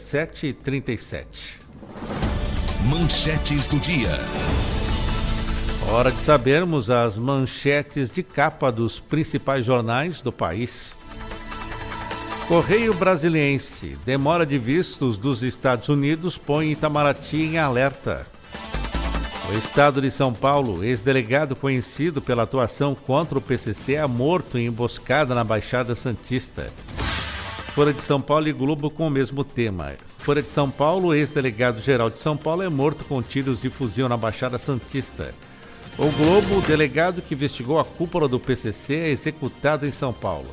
7h37. Manchetes do dia. Hora de sabermos as manchetes de capa dos principais jornais do país. Correio Brasiliense. Demora de vistos dos Estados Unidos põe Itamaraty em alerta. O Estado de São Paulo, ex-delegado conhecido pela atuação contra o PCC, é morto em emboscada na Baixada Santista. Folha de São Paulo e Globo com o mesmo tema. Folha de São Paulo, ex-delegado-geral de São Paulo é morto com tiros de fuzil na Baixada Santista. O Globo, o delegado que investigou a cúpula do PCC, é executado em São Paulo.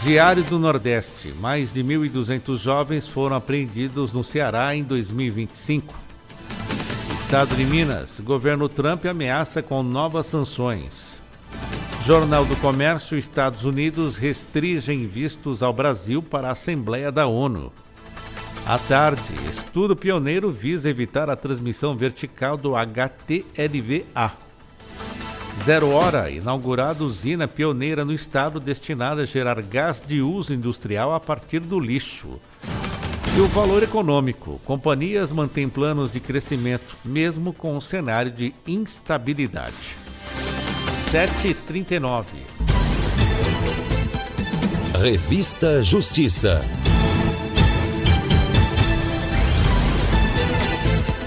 Diário do Nordeste. Mais de 1.200 jovens foram apreendidos no Ceará em 2025. Estado de Minas. Governo Trump ameaça com novas sanções. Jornal do Comércio. Estados Unidos restringem vistos ao Brasil para a Assembleia da ONU. À tarde. Estudo pioneiro visa evitar a transmissão vertical do HTLV-A. 0 hora. Inaugurada usina pioneira no estado destinada a gerar gás de uso industrial a partir do lixo. E o valor econômico. Companhias mantêm planos de crescimento, mesmo com um cenário de instabilidade. 7h39. Revista Justiça.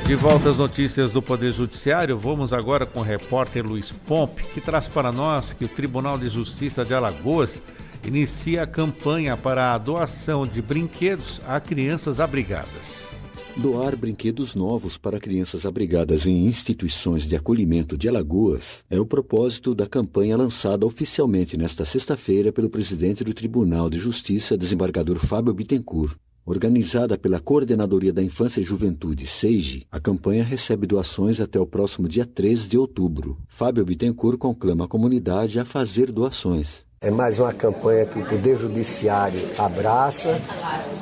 De volta às notícias do Poder Judiciário, vamos agora com o repórter Luiz Pompe, que traz para nós que o Tribunal de Justiça de Alagoas inicia a campanha para a doação de brinquedos a crianças abrigadas. Doar brinquedos novos para crianças abrigadas em instituições de acolhimento de Alagoas é o propósito da campanha lançada oficialmente nesta sexta-feira pelo presidente do Tribunal de Justiça, desembargador Fábio Bittencourt. Organizada pela Coordenadoria da Infância e Juventude, SEIGE, a campanha recebe doações até o próximo dia 13 de outubro. Fábio Bittencourt conclama a comunidade a fazer doações. É mais uma campanha que o Poder Judiciário abraça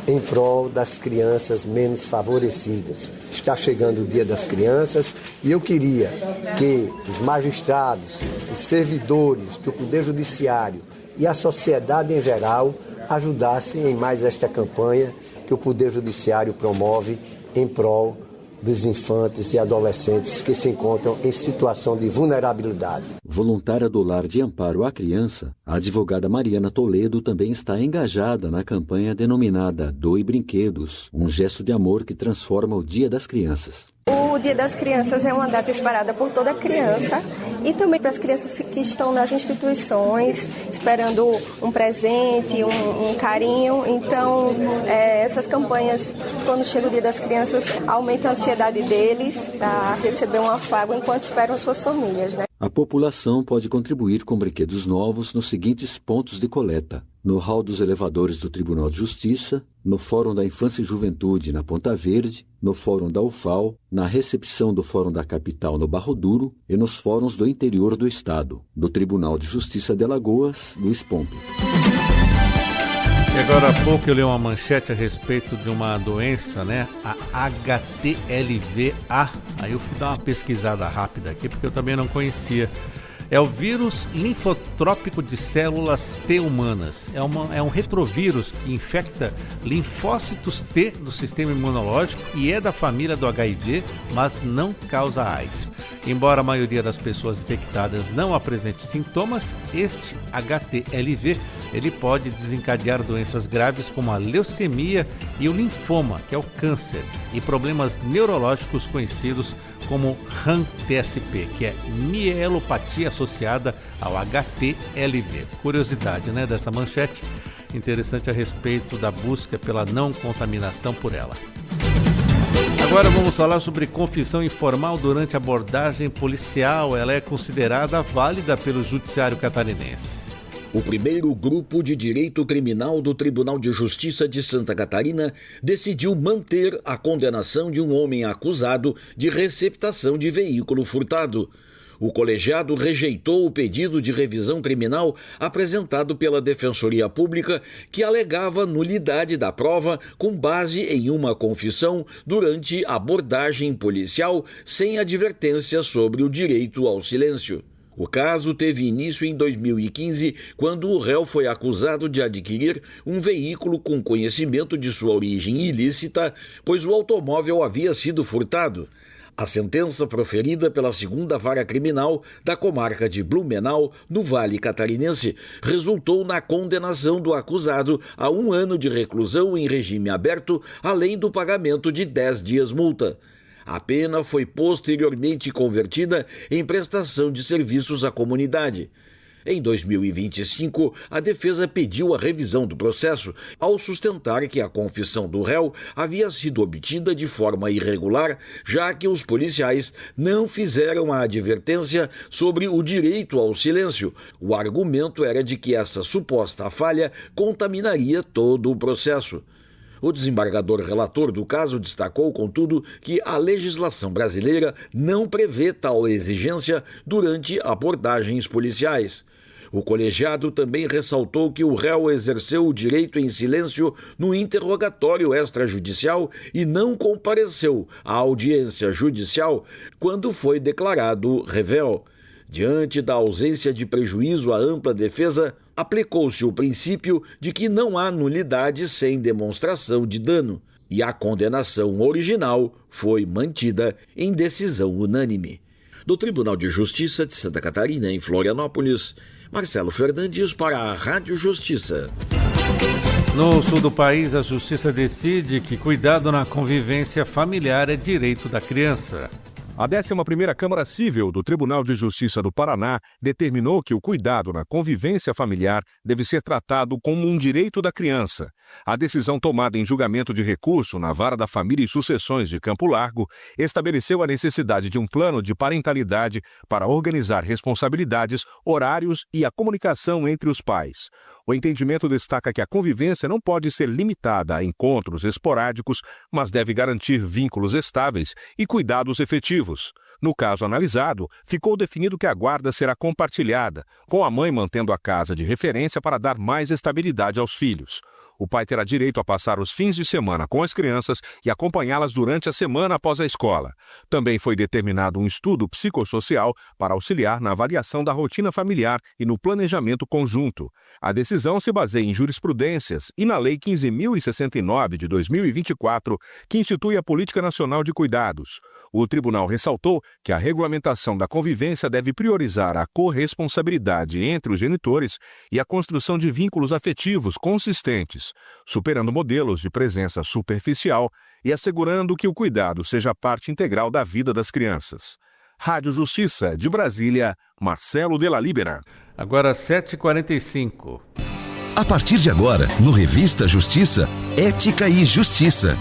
em prol das crianças menos favorecidas. Está chegando o Dia das Crianças e eu queria que os magistrados, os servidores do Poder Judiciário e a sociedade em geral ajudassem em mais esta campanha que o Poder Judiciário promove em prol dos infantes e adolescentes que se encontram em situação de vulnerabilidade. Voluntária do Lar de Amparo à Criança, a advogada Mariana Toledo também está engajada na campanha denominada Doe Brinquedos, um gesto de amor que transforma o Dia das Crianças. O Dia das Crianças é uma data esperada por toda criança e também para as crianças que estão nas instituições, esperando um presente, um carinho. Então, essas campanhas, quando chega o Dia das Crianças, aumentam a ansiedade deles para receber um afago enquanto esperam suas famílias, né? A população pode contribuir com brinquedos novos nos seguintes pontos de coleta: no hall dos elevadores do Tribunal de Justiça, no Fórum da Infância e Juventude na Ponta Verde, no Fórum da UFAL, na recepção do Fórum da Capital no Barro Duro e nos fóruns do interior do Estado. Do Tribunal de Justiça de Alagoas, Luiz Pompe. E agora há pouco eu li uma manchete a respeito de uma doença, né? A HTLV-A. Aí eu fui dar uma pesquisada rápida aqui porque eu também não conhecia. É o vírus linfotrópico de células T humanas. É um retrovírus que infecta linfócitos T do sistema imunológico e é da família do HIV, mas não causa AIDS. Embora a maioria das pessoas infectadas não apresente sintomas, este HTLV ele pode desencadear doenças graves como a leucemia e o linfoma, que é o câncer, e problemas neurológicos conhecidos como RAM-TSP, que é mielopatia associada ao HTLV. Curiosidade, né, dessa manchete interessante a respeito da busca pela não contaminação por ela. Agora vamos falar sobre confissão informal durante abordagem policial. Ela é considerada válida pelo Judiciário Catarinense. O primeiro grupo de direito criminal do Tribunal de Justiça de Santa Catarina decidiu manter a condenação de um homem acusado de receptação de veículo furtado. O colegiado rejeitou o pedido de revisão criminal apresentado pela Defensoria Pública, que alegava nulidade da prova com base em uma confissão durante abordagem policial sem advertência sobre o direito ao silêncio. O caso teve início em 2015, quando o réu foi acusado de adquirir um veículo com conhecimento de sua origem ilícita, pois o automóvel havia sido furtado. A sentença proferida pela 2ª Vara Criminal da comarca de Blumenau, no Vale Catarinense, resultou na condenação do acusado a 1 ano de reclusão em regime aberto, além do pagamento de 10 dias multa. A pena foi posteriormente convertida em prestação de serviços à comunidade. Em 2025, a defesa pediu a revisão do processo ao sustentar que a confissão do réu havia sido obtida de forma irregular, já que os policiais não fizeram a advertência sobre o direito ao silêncio. O argumento era de que essa suposta falha contaminaria todo o processo. O desembargador relator do caso destacou, contudo, que a legislação brasileira não prevê tal exigência durante abordagens policiais. O colegiado também ressaltou que o réu exerceu o direito em silêncio no interrogatório extrajudicial e não compareceu à audiência judicial quando foi declarado rével. Diante da ausência de prejuízo à ampla defesa, aplicou-se o princípio de que não há nulidade sem demonstração de dano, e a condenação original foi mantida em decisão unânime. Do Tribunal de Justiça de Santa Catarina, em Florianópolis, Marcelo Fernandes para a Rádio Justiça. No sul do país, a Justiça decide que cuidado na convivência familiar é direito da criança. A 11ª Câmara Cível do Tribunal de Justiça do Paraná determinou que o cuidado na convivência familiar deve ser tratado como um direito da criança. A decisão tomada em julgamento de recurso na Vara da Família e Sucessões de Campo Largo estabeleceu a necessidade de um plano de parentalidade para organizar responsabilidades, horários e a comunicação entre os pais. O entendimento destaca que a convivência não pode ser limitada a encontros esporádicos, mas deve garantir vínculos estáveis e cuidados efetivos. No caso analisado, ficou definido que a guarda será compartilhada, com a mãe mantendo a casa de referência para dar mais estabilidade aos filhos. O pai terá direito a passar os fins de semana com as crianças e acompanhá-las durante a semana após a escola. Também foi determinado um estudo psicossocial para auxiliar na avaliação da rotina familiar e no planejamento conjunto. A decisão se baseia em jurisprudências e na Lei 15.069 de 2024, que institui a Política Nacional de Cuidados. O tribunal ressaltou que a regulamentação da convivência deve priorizar a corresponsabilidade entre os genitores e a construção de vínculos afetivos consistentes, superando modelos de presença superficial e assegurando que o cuidado seja parte integral da vida das crianças. Rádio Justiça, de Brasília, Marcelo Della Libera. Agora 7h45. A partir de agora, no Revista Justiça, Ética e Justiça.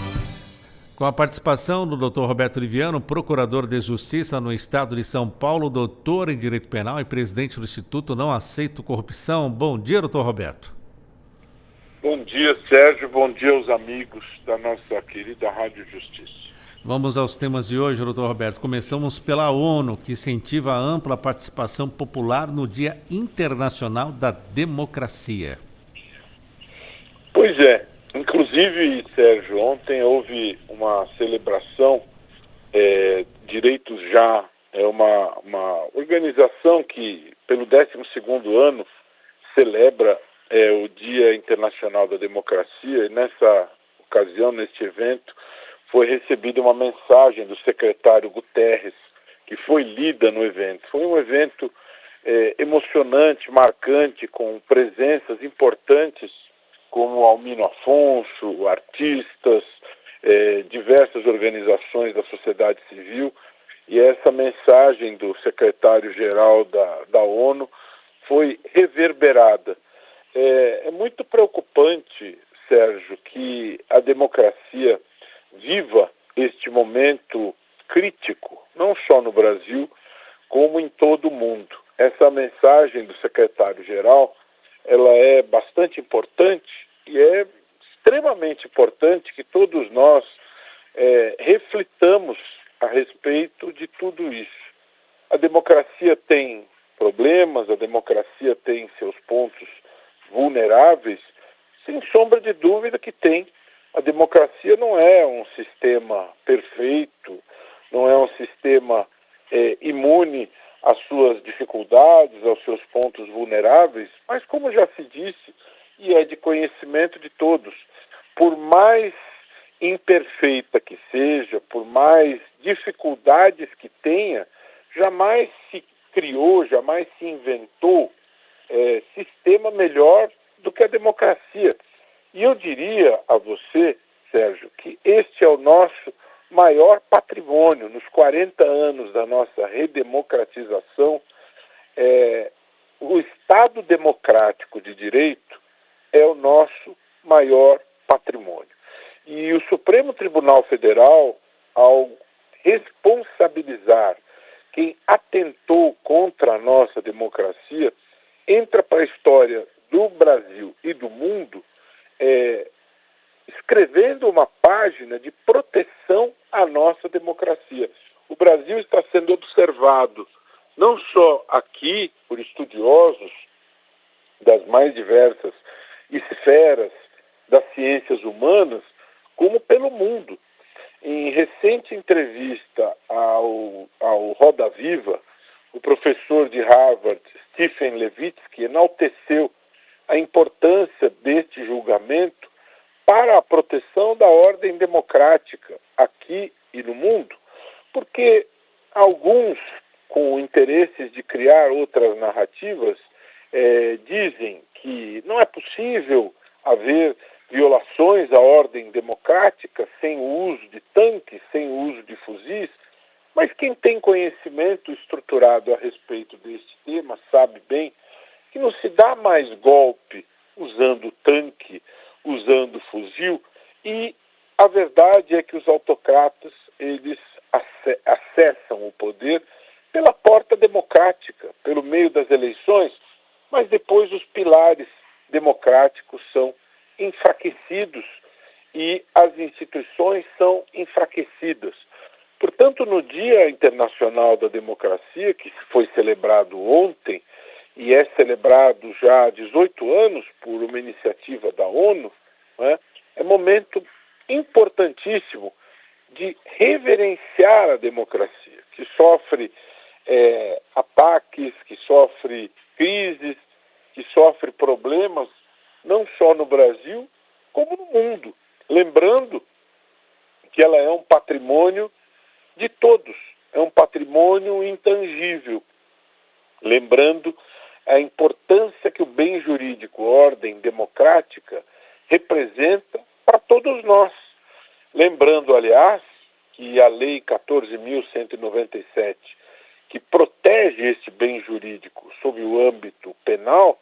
Com a participação do Dr. Roberto Liviano, procurador de Justiça no Estado de São Paulo, doutor em Direito Penal e presidente do Instituto Não Aceito Corrupção. Bom dia, doutor Roberto. Bom dia, Sérgio. Bom dia aos amigos da nossa querida Rádio Justiça. Vamos aos temas de hoje, doutor Roberto. Começamos pela ONU, que incentiva a ampla participação popular no Dia Internacional da Democracia. Pois é. Inclusive, Sérgio, ontem houve uma celebração, Direitos Já, é uma organização que, pelo 12º ano, celebra o Dia Internacional da Democracia, e nessa ocasião, neste evento, foi recebida uma mensagem do secretário Guterres, que foi lida no evento. Foi um evento emocionante, marcante, com presenças importantes, como Almino Afonso, artistas, diversas organizações da sociedade civil, e essa mensagem do secretário-geral da ONU foi reverberada. É muito preocupante, Sérgio, que a democracia viva este momento crítico, não só no Brasil, como em todo o mundo. Essa mensagem do secretário-geral, ela é bastante importante e é extremamente importante que todos nós reflitamos a respeito de tudo isso. A democracia tem problemas, a democracia tem seus pontos vulneráveis, sem sombra de dúvida que tem. A democracia não é um sistema perfeito, não é um sistema imune às suas dificuldades, aos seus pontos vulneráveis, mas como já se disse, e é de conhecimento de todos, por mais imperfeita que seja, por mais dificuldades que tenha, jamais se criou, jamais se inventou sistema melhor do que a democracia. E eu diria a você, Sérgio, que este é o nosso maior patrimônio. Nos 40 anos da nossa redemocratização, o Estado democrático de direito é o nosso maior patrimônio. E o Supremo Tribunal Federal, ao responsabilizar quem atentou contra a nossa democracia, entra para a história do Brasil e do mundo escrevendo uma página de proteção à nossa democracia. O Brasil está sendo observado não só aqui por estudiosos das mais diversas esferas das ciências humanas, como pelo mundo. Em recente entrevista ao Roda Viva, o professor de Harvard, Stephen Levitsky, enalteceu a importância deste julgamento para a proteção da ordem democrática aqui e no mundo, porque alguns, com interesses de criar outras narrativas, dizem que não é possível haver violações à ordem democrática sem o uso de tanques, sem o uso de fuzis, mas quem tem conhecimento estruturado a respeito deste tema sabe bem que não se dá mais golpe usando tanque, usando fuzil, e a verdade é que os autocratas, eles acessam o poder pela porta democrática, pelo meio das eleições, mas depois os pilares democráticos são enfraquecidos e as instituições são enfraquecidas. Portanto, no Dia Internacional da Democracia, que foi celebrado ontem, e é celebrado já há 18 anos por uma iniciativa da ONU, é momento importantíssimo de reverenciar a democracia, que sofre ataques, que sofre crises, que sofre problemas, não só no Brasil, como no mundo. Lembrando que ela é um patrimônio de todos, é um patrimônio intangível. Lembrando a importância que o bem jurídico, ordem democrática, representa para todos nós. Lembrando, aliás, que a Lei 14.197, que protege este bem jurídico sob o âmbito penal,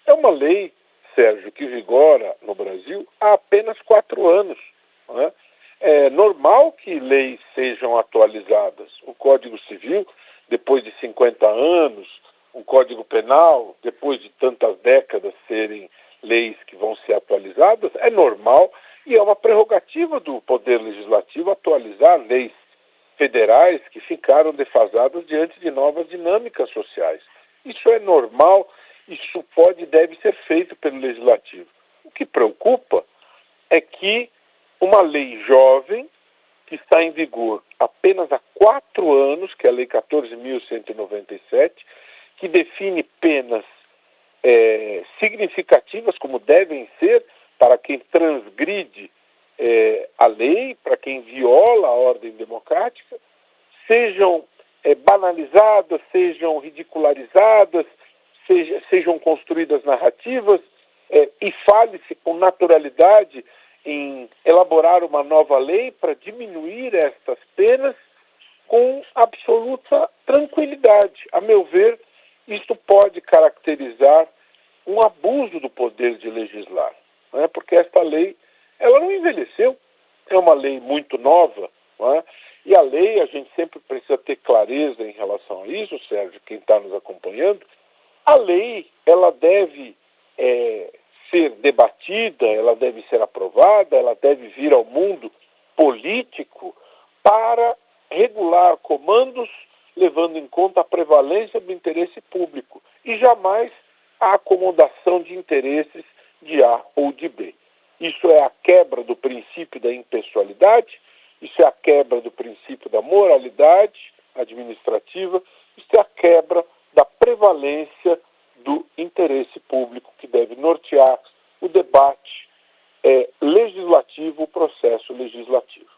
é uma lei, Sérgio, que vigora no Brasil há apenas 4 anos. Não é? É normal que leis sejam atualizadas. O Código Civil, depois de 50 anos, o Código Penal, depois de tantas décadas serem leis que vão ser atualizadas, é normal e é uma prerrogativa do Poder Legislativo atualizar leis federais que ficaram defasadas diante de novas dinâmicas sociais. Isso é normal, isso pode e deve ser feito pelo Legislativo. O que preocupa é que uma lei jovem, que está em vigor apenas há 4 anos, que é a Lei 14.197, que define penas significativas, como devem ser, para quem transgride a lei, para quem viola a ordem democrática, sejam banalizadas, sejam ridicularizadas, sejam construídas narrativas, e fale-se com naturalidade em elaborar uma nova lei para diminuir estas penas com absoluta tranquilidade. A meu ver, isto pode caracterizar um abuso do poder de legislar, não é? Porque esta lei, ela não envelheceu, é uma lei muito nova, não é? E a lei, a gente sempre precisa ter clareza em relação a isso, Sérgio, quem está nos acompanhando, a lei, ela deve ser debatida, ela deve ser aprovada, ela deve vir ao mundo político para regular comandos, levando em conta a prevalência do interesse público e jamais a acomodação de interesses de A ou de B. Isso é a quebra do princípio da impessoalidade, isso é a quebra do princípio da moralidade administrativa, Isso é a quebra da prevalência do interesse público que deve nortear o debate legislativo, o processo legislativo.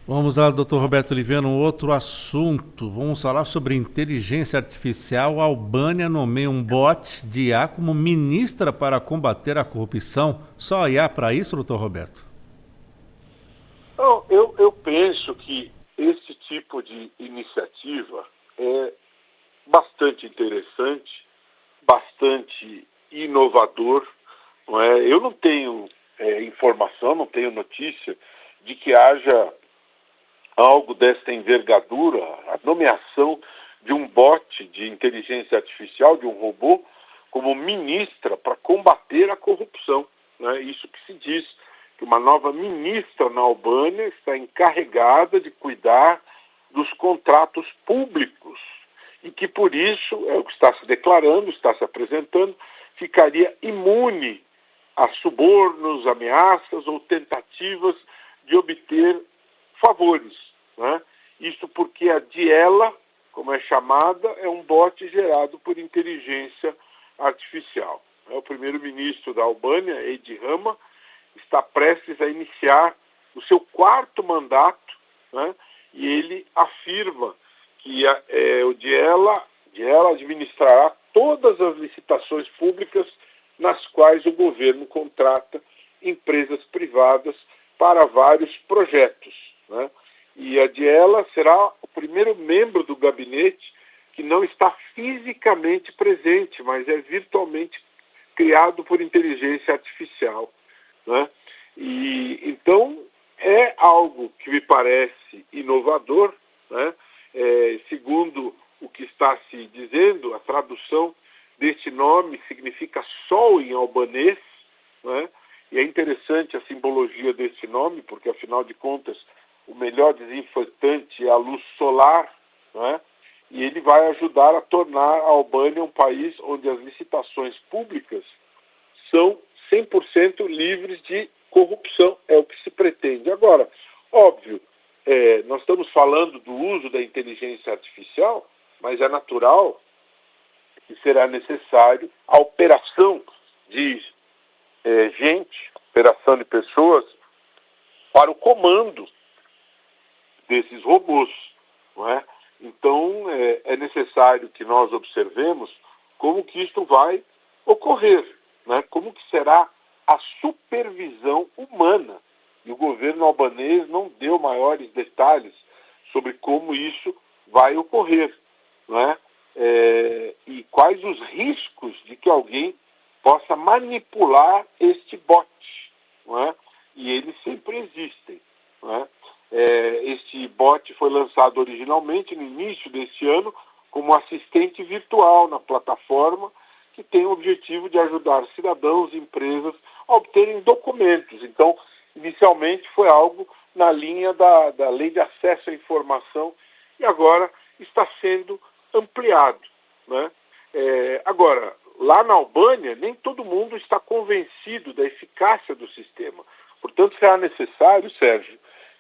Vamos lá, doutor Roberto Oliveira, um outro assunto. Vamos falar sobre inteligência artificial. A Albânia nomeia um bot de IA como ministra para combater a corrupção. Só IA para isso, doutor Roberto? Não, eu penso que esse tipo de iniciativa é bastante interessante, bastante inovador. Não é? Eu não tenho informação, não tenho notícia de que haja algo desta envergadura, a nomeação de um bot de inteligência artificial, de um robô, como ministra para combater a corrupção. Né? Isso que se diz, que uma nova ministra na Albânia está encarregada de cuidar dos contratos públicos e que, por isso, é o que está se declarando, está se apresentando, ficaria imune a subornos, ameaças ou tentativas de obter favores. Né? Isso porque a Diela, como é chamada, é um bot gerado por inteligência artificial. O primeiro-ministro da Albânia, Edi Rama, está prestes a iniciar o seu 4º mandato, né? E ele afirma que o Diela administrará todas as licitações públicas nas quais o governo contrata empresas privadas para vários projetos. Né? E a Diela será o primeiro membro do gabinete que não está fisicamente presente, mas é virtualmente criado por inteligência artificial. Né? E então é algo que me parece inovador, né? Segundo o que está se dizendo, a tradução deste nome significa sol em albanês, né? E é interessante a simbologia desse nome, porque afinal de contas o melhor desinfetante é a luz solar, né? E ele vai ajudar a tornar a Albânia um país onde as licitações públicas são 100% livres de corrupção, é o que se pretende. Agora, óbvio, nós estamos falando do uso da inteligência artificial, mas é natural que será necessário a operação de operação de pessoas para o comando desses robôs, não é? Então, é necessário que nós observemos como que isto vai ocorrer, né? Como que será a supervisão humana. E o governo albanês não deu maiores detalhes sobre como isso vai ocorrer, não é? E quais os riscos de que alguém possa manipular este bot, não é? E eles sempre existem, não é? Este bot foi lançado originalmente no início deste ano como assistente virtual na plataforma que tem o objetivo de ajudar cidadãos e empresas a obterem documentos. Então, inicialmente foi algo na linha da Lei de Acesso à Informação e agora está sendo ampliado, né? Agora, lá na Albânia, nem todo mundo está convencido da eficácia do sistema. Portanto, será necessário, Sérgio,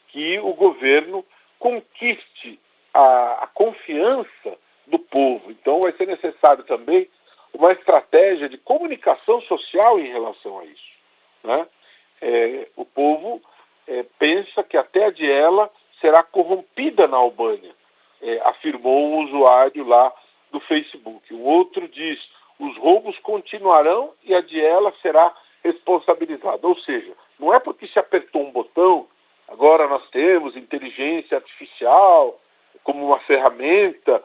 que o governo conquiste a confiança do povo. Então, vai ser necessário também uma estratégia de comunicação social em relação a isso, né? O povo pensa que até a Diela será corrompida na Albânia, afirmou um usuário lá do Facebook. O outro diz, os roubos continuarão e a Diela será responsabilizada. Ou seja, não é porque se apertou um botão, agora nós temos inteligência artificial como uma ferramenta.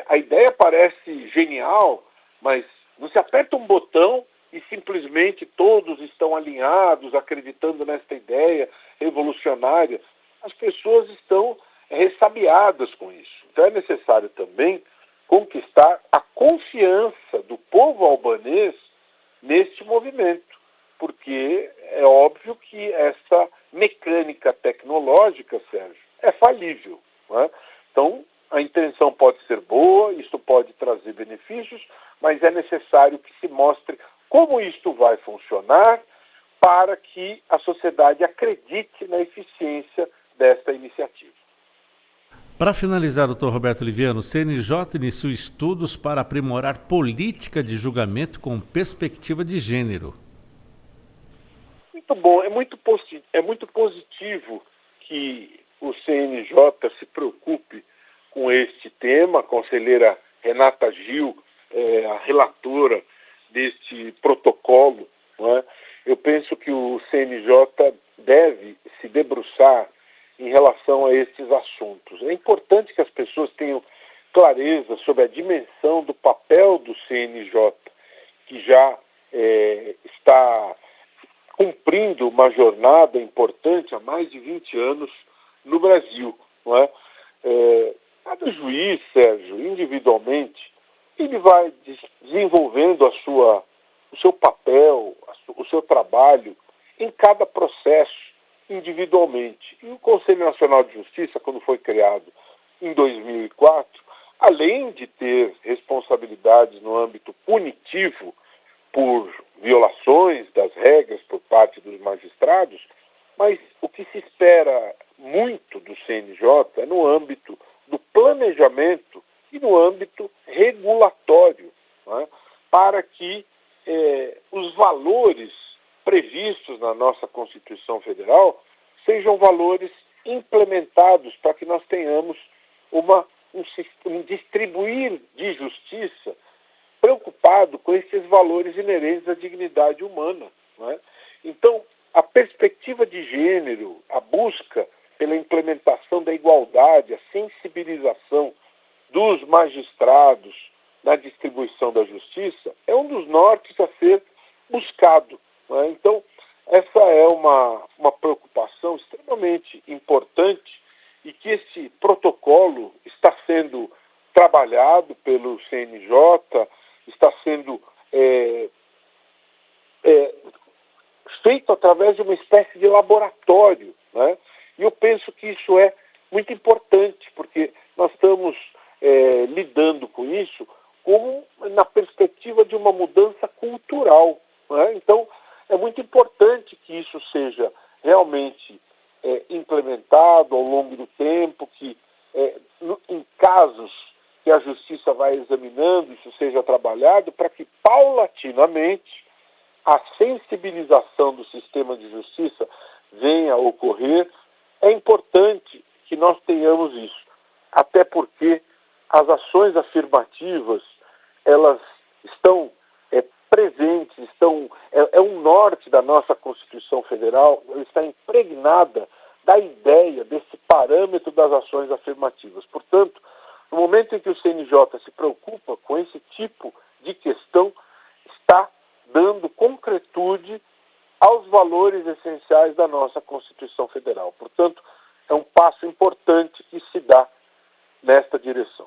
A ideia parece genial, mas não se aperta um botão e simplesmente todos estão alinhados, acreditando nesta ideia revolucionária. As pessoas estão ressabiadas com isso. Então é necessário também conquistar a confiança do povo albanês neste movimento, porque é óbvio que essa mecânica tecnológica, Sérgio, é falível, não é? Então, a intenção pode ser boa, isto pode trazer benefícios, mas é necessário que se mostre como isto vai funcionar para que a sociedade acredite na eficiência desta iniciativa. Para finalizar, doutor Roberto Liviano, o CNJ inicia estudos para aprimorar política de julgamento com perspectiva de gênero. Muito bom, é muito positivo que o CNJ se preocupe com este tema. A conselheira Renata Gil, a relatora deste protocolo, não é? Eu penso que o CNJ deve se debruçar em relação a estes assuntos. É importante que as pessoas tenham clareza sobre a dimensão do papel do CNJ, que já está cumprindo uma jornada importante há mais de 20 anos no Brasil. Não é? Cada juiz, Sérgio, individualmente, ele vai desenvolvendo o seu papel, o seu trabalho em cada processo individualmente. E o Conselho Nacional de Justiça, quando foi criado em 2004, além de ter responsabilidades no âmbito punitivo por violações das regras por parte dos magistrados, mas o que se espera muito do CNJ é no âmbito do planejamento e no âmbito regulatório, não é? Para que os valores previstos na nossa Constituição Federal sejam valores implementados para que nós tenhamos um distribuir de justiça preocupado com esses valores inerentes à dignidade humana. Não é? Então, a perspectiva de gênero, a busca pela implementação da igualdade, a sensibilização dos magistrados na distribuição da justiça é um dos nortes a ser buscado. Não é? Então, essa é uma preocupação extremamente importante e que esse protocolo está sendo trabalhado pelo CNJ, está sendo feito através de uma espécie de laboratório, né? E eu penso que isso é muito importante, porque nós estamos lidando com isso como na perspectiva de uma mudança cultural, né? Então, é muito importante que isso seja realmente implementado ao longo do tempo, que em casos que a justiça vai examinando, isso seja trabalhado para que paulatinamente a sensibilização do sistema de justiça venha a ocorrer. É importante que nós tenhamos isso, até porque as ações afirmativas, elas estão presentes, é um norte da nossa Constituição Federal, ela está impregnada da ideia, desse parâmetro das ações afirmativas. Portanto, no momento em que o CNJ se preocupa com esse tipo de questão, está dando concretude aos valores essenciais da nossa Constituição Federal. Portanto, é um passo importante que se dá nesta direção.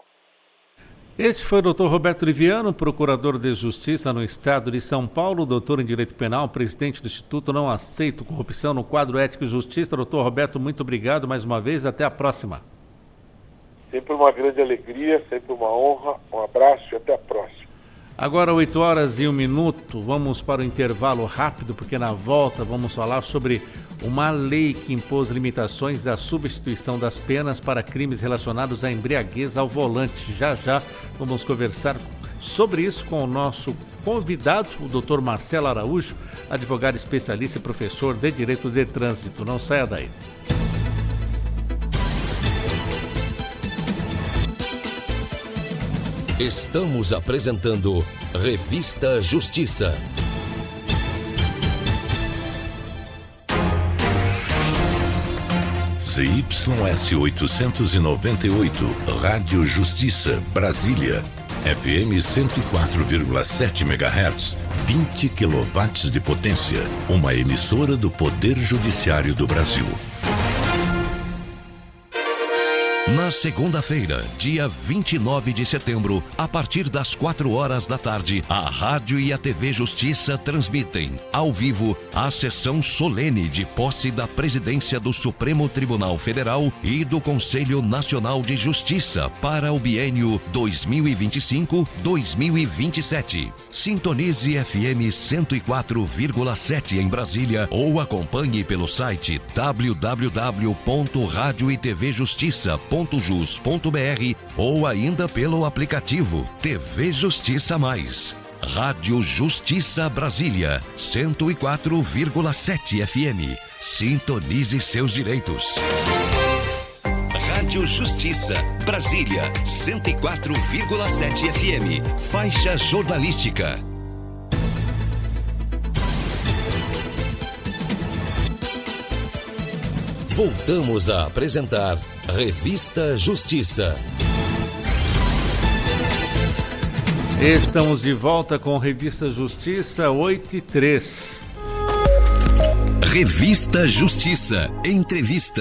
Este foi o doutor Roberto Liviano, procurador de Justiça no Estado de São Paulo, doutor em Direito Penal, presidente do Instituto Não Aceito Corrupção no quadro Ética e Justiça. Doutor Roberto, muito obrigado mais uma vez, até a próxima. Sempre uma grande alegria, sempre uma honra, um abraço e até a próxima. Agora 8h01, vamos para o intervalo rápido, porque na volta vamos falar sobre uma lei que impôs limitações à substituição das penas para crimes relacionados à embriaguez ao volante. Já vamos conversar sobre isso com o nosso convidado, o Dr. Marcelo Araújo, advogado especialista e professor de Direito de Trânsito. Não saia daí. Estamos apresentando Revista Justiça. ZYS 898, Rádio Justiça, Brasília. FM 104,7 MHz, 20 kW de potência. Uma emissora do Poder Judiciário do Brasil. Na segunda-feira, dia 29 de setembro, a partir das 4h da tarde, a Rádio e a TV Justiça transmitem, ao vivo, a sessão solene de posse da presidência do Supremo Tribunal Federal e do Conselho Nacional de Justiça para o biênio 2025-2027. Sintonize FM 104,7 em Brasília ou acompanhe pelo site www.radioetvjustiça.com.br. ou ainda pelo aplicativo TV Justiça Mais. Rádio Justiça Brasília, 104,7 FM. Sintonize seus direitos. Rádio Justiça Brasília, 104,7 FM. Faixa jornalística. Voltamos a apresentar Revista Justiça. Estamos de volta com Revista Justiça 8:03. Revista Justiça. Entrevista.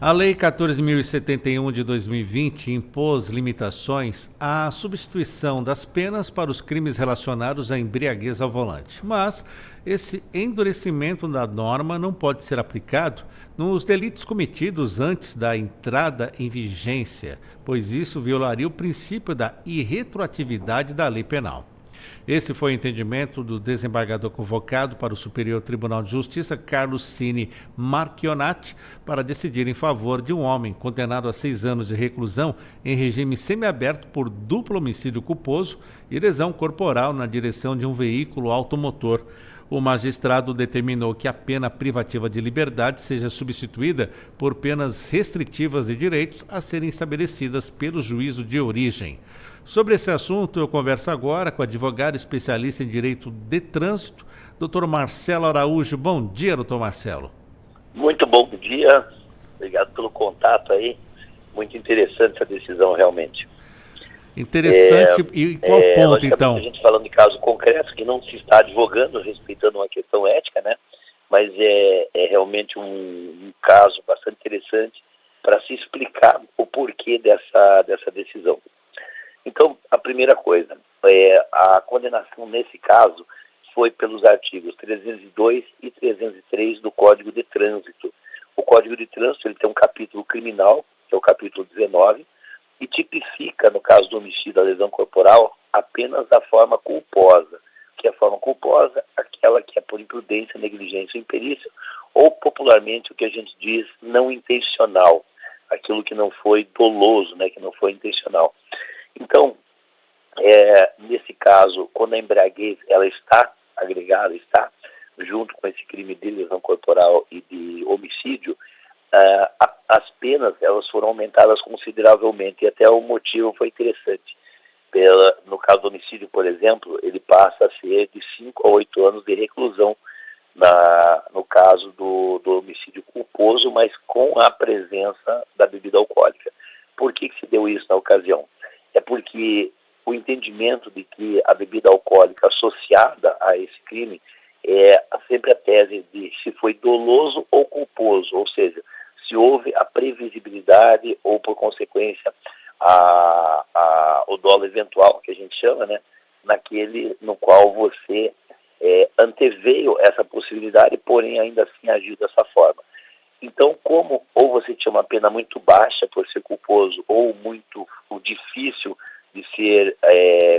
A Lei 14.071 de 2020 impôs limitações à substituição das penas para os crimes relacionados à embriaguez ao volante. Mas esse endurecimento da norma não pode ser aplicado nos delitos cometidos antes da entrada em vigência, pois isso violaria o princípio da irretroatividade da lei penal. Esse foi o entendimento do desembargador convocado para o Superior Tribunal de Justiça, Carlos Cini Marchionati, para decidir em favor de um homem condenado a 6 anos de reclusão em regime semiaberto por duplo homicídio culposo e lesão corporal na direção de um veículo automotor. O magistrado determinou que a pena privativa de liberdade seja substituída por penas restritivas de direitos a serem estabelecidas pelo juízo de origem. Sobre esse assunto, eu converso agora com o advogado especialista em direito de trânsito, Dr. Marcelo Araújo. Bom dia, doutor Marcelo. Muito bom dia, obrigado pelo contato aí, muito interessante essa decisão realmente. Interessante, e qual ponto então? A gente falando de caso concreto, que não se está advogando, respeitando uma questão ética, né? Mas é realmente um caso bastante interessante para se explicar o porquê dessa decisão. Então, a primeira coisa, a condenação nesse caso foi pelos artigos 302 e 303 do Código de Trânsito. O Código de Trânsito ele tem um capítulo criminal, que é o capítulo 19, e tipifica, no caso do homicídio da lesão corporal, apenas a forma culposa. Que é a forma culposa, aquela que é por imprudência, negligência ou imperícia, ou popularmente o que a gente diz não intencional, aquilo que não foi doloso, né, que não foi intencional. Então, nesse caso, quando a embriaguez ela está agregada, está junto com esse crime de lesão corporal e de homicídio, as penas elas foram aumentadas consideravelmente, e até o motivo foi interessante. No caso do homicídio, por exemplo, ele passa a ser de 5 a 8 anos de reclusão no caso do homicídio culposo, mas com a presença da bebida alcoólica. Por que se deu isso na ocasião? É porque o entendimento de que a bebida alcoólica associada a esse crime é sempre a tese de se foi doloso ou culposo, ou seja, se houve a previsibilidade ou, por consequência, o dolo eventual, que a gente chama, né, naquele no qual você anteveio essa possibilidade, porém ainda assim agiu dessa forma. Então, como ou você tinha uma pena muito baixa por ser culposo ou muito difícil de ser